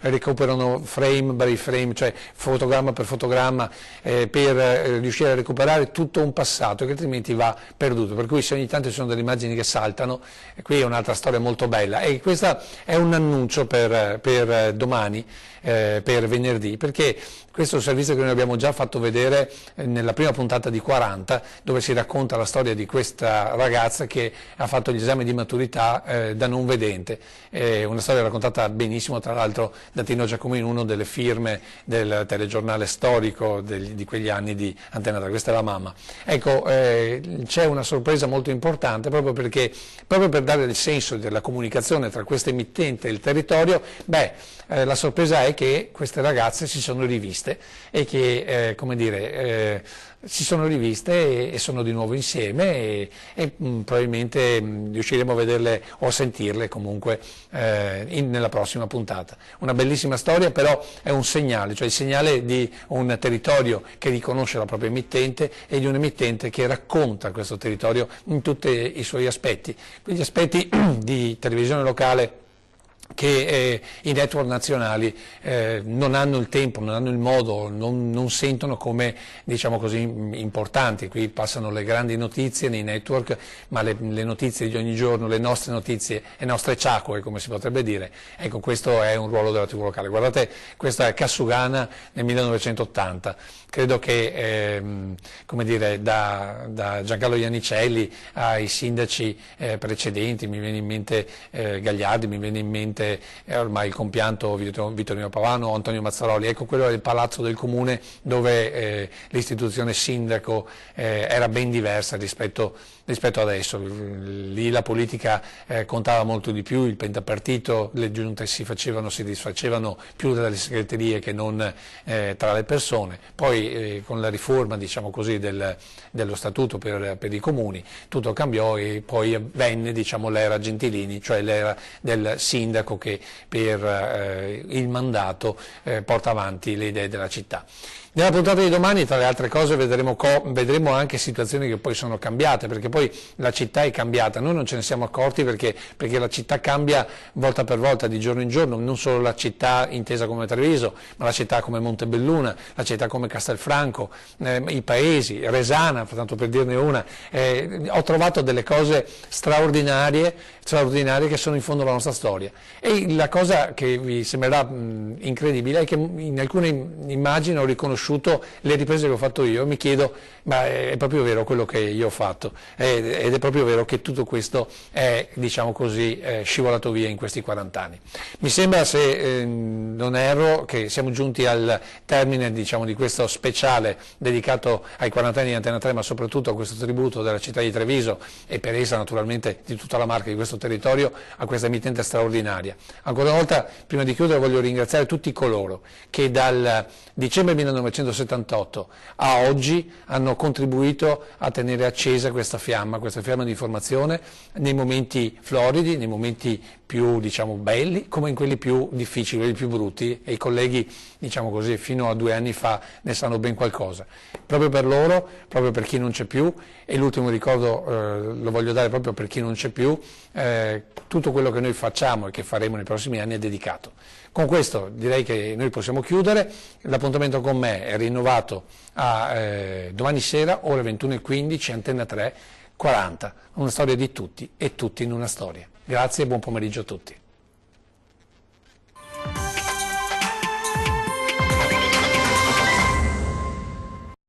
recuperano frame by frame, cioè fotogramma per fotogramma, per riuscire a recuperare tutto un passato che altrimenti va perduto. Per cui se ogni tanto ci sono delle immagini che saltano, qui è un'altra storia molto bella, e questa è un annuncio per domani, per venerdì, perché questo è un servizio che noi abbiamo già fatto vedere nella prima puntata di 40, dove si racconta la storia di questa ragazza che ha fatto gli esami di maturità da non vedente, una storia raccontata benissimo, tra l'altro da Tino Giacomino, uno delle firme del telegiornale storico di quegli anni di Antena 3, questa è la mamma. Ecco, c'è una sorpresa molto importante proprio per dare il senso della comunicazione tra questa emittente e il territorio. La sorpresa è che queste ragazze si sono riviste e che, si sono riviste e sono di nuovo insieme e probabilmente riusciremo a vederle o a sentirle comunque nella prossima puntata. Una bellissima storia, però è un segnale, cioè il segnale di un territorio che riconosce la propria emittente e di un emittente che racconta questo territorio in tutti i suoi aspetti, quegli aspetti di televisione locale che i network nazionali non hanno il tempo, non hanno il modo, non sentono come, diciamo così, importanti. Qui passano le grandi notizie nei network, ma le notizie di ogni giorno, le nostre notizie, le nostre ciacque, come si potrebbe dire, ecco, questo è un ruolo della TV locale. Guardate, questa è Cassugana nel 1980, credo che come dire, da Giancarlo Iannicelli ai sindaci precedenti, mi viene in mente Gagliardi, mi viene in mente ormai il compianto Vittorino Pavano, Antonio Mazzaroli, ecco, quello è il palazzo del comune dove l'istituzione sindaco era ben diversa rispetto adesso. Lì la politica contava molto di più, il pentapartito, le giunte si disfacevano più dalle segreterie che non tra le persone. Poi con la riforma, diciamo così, dello statuto per i comuni tutto cambiò e poi venne, diciamo, l'era Gentilini, cioè l'era del sindaco che per il mandato porta avanti le idee della città. Nella puntata di domani, tra le altre cose, vedremo anche situazioni che poi sono cambiate, perché poi la città è cambiata, noi non ce ne siamo accorti perché la città cambia volta per volta, di giorno in giorno, non solo la città intesa come Treviso, ma la città come Montebelluna, la città come Castelfranco, i paesi, Resana, tanto per dirne una. Ho trovato delle cose straordinarie che sono in fondo alla nostra storia, e la cosa che vi sembrerà incredibile è che in alcune immagini ho riconosciuto le riprese che ho fatto io, e mi chiedo, ma è proprio vero quello che io ho fatto, ed è proprio vero che tutto questo è, diciamo così, scivolato via in questi 40 anni. Mi sembra, se non erro, che siamo giunti al termine, diciamo, di questo speciale dedicato ai 40 anni di Antena 3, ma soprattutto a questo tributo della città di Treviso e per essa naturalmente di tutta la Marca, di questo territorio, a questa emittente straordinaria. Ancora una volta, prima di chiudere, voglio ringraziare tutti coloro che dal dicembre 1978 a oggi hanno contribuito a tenere accesa questa fiamma di informazione nei momenti floridi, nei momenti più, diciamo, belli, come in quelli più difficili, quelli più brutti, e i colleghi, diciamo così, fino a 2 anni fa ne sanno ben qualcosa. Proprio per loro, proprio per chi non c'è più, e l'ultimo ricordo lo voglio dare proprio per chi non c'è più, tutto quello che noi facciamo e che faremo nei prossimi anni è dedicato. Con questo direi che noi possiamo chiudere, l'appuntamento con me è rinnovato a domani sera, ore 21:15, Antena 3, 40, una storia di tutti e tutti in una storia. Grazie e buon pomeriggio a tutti.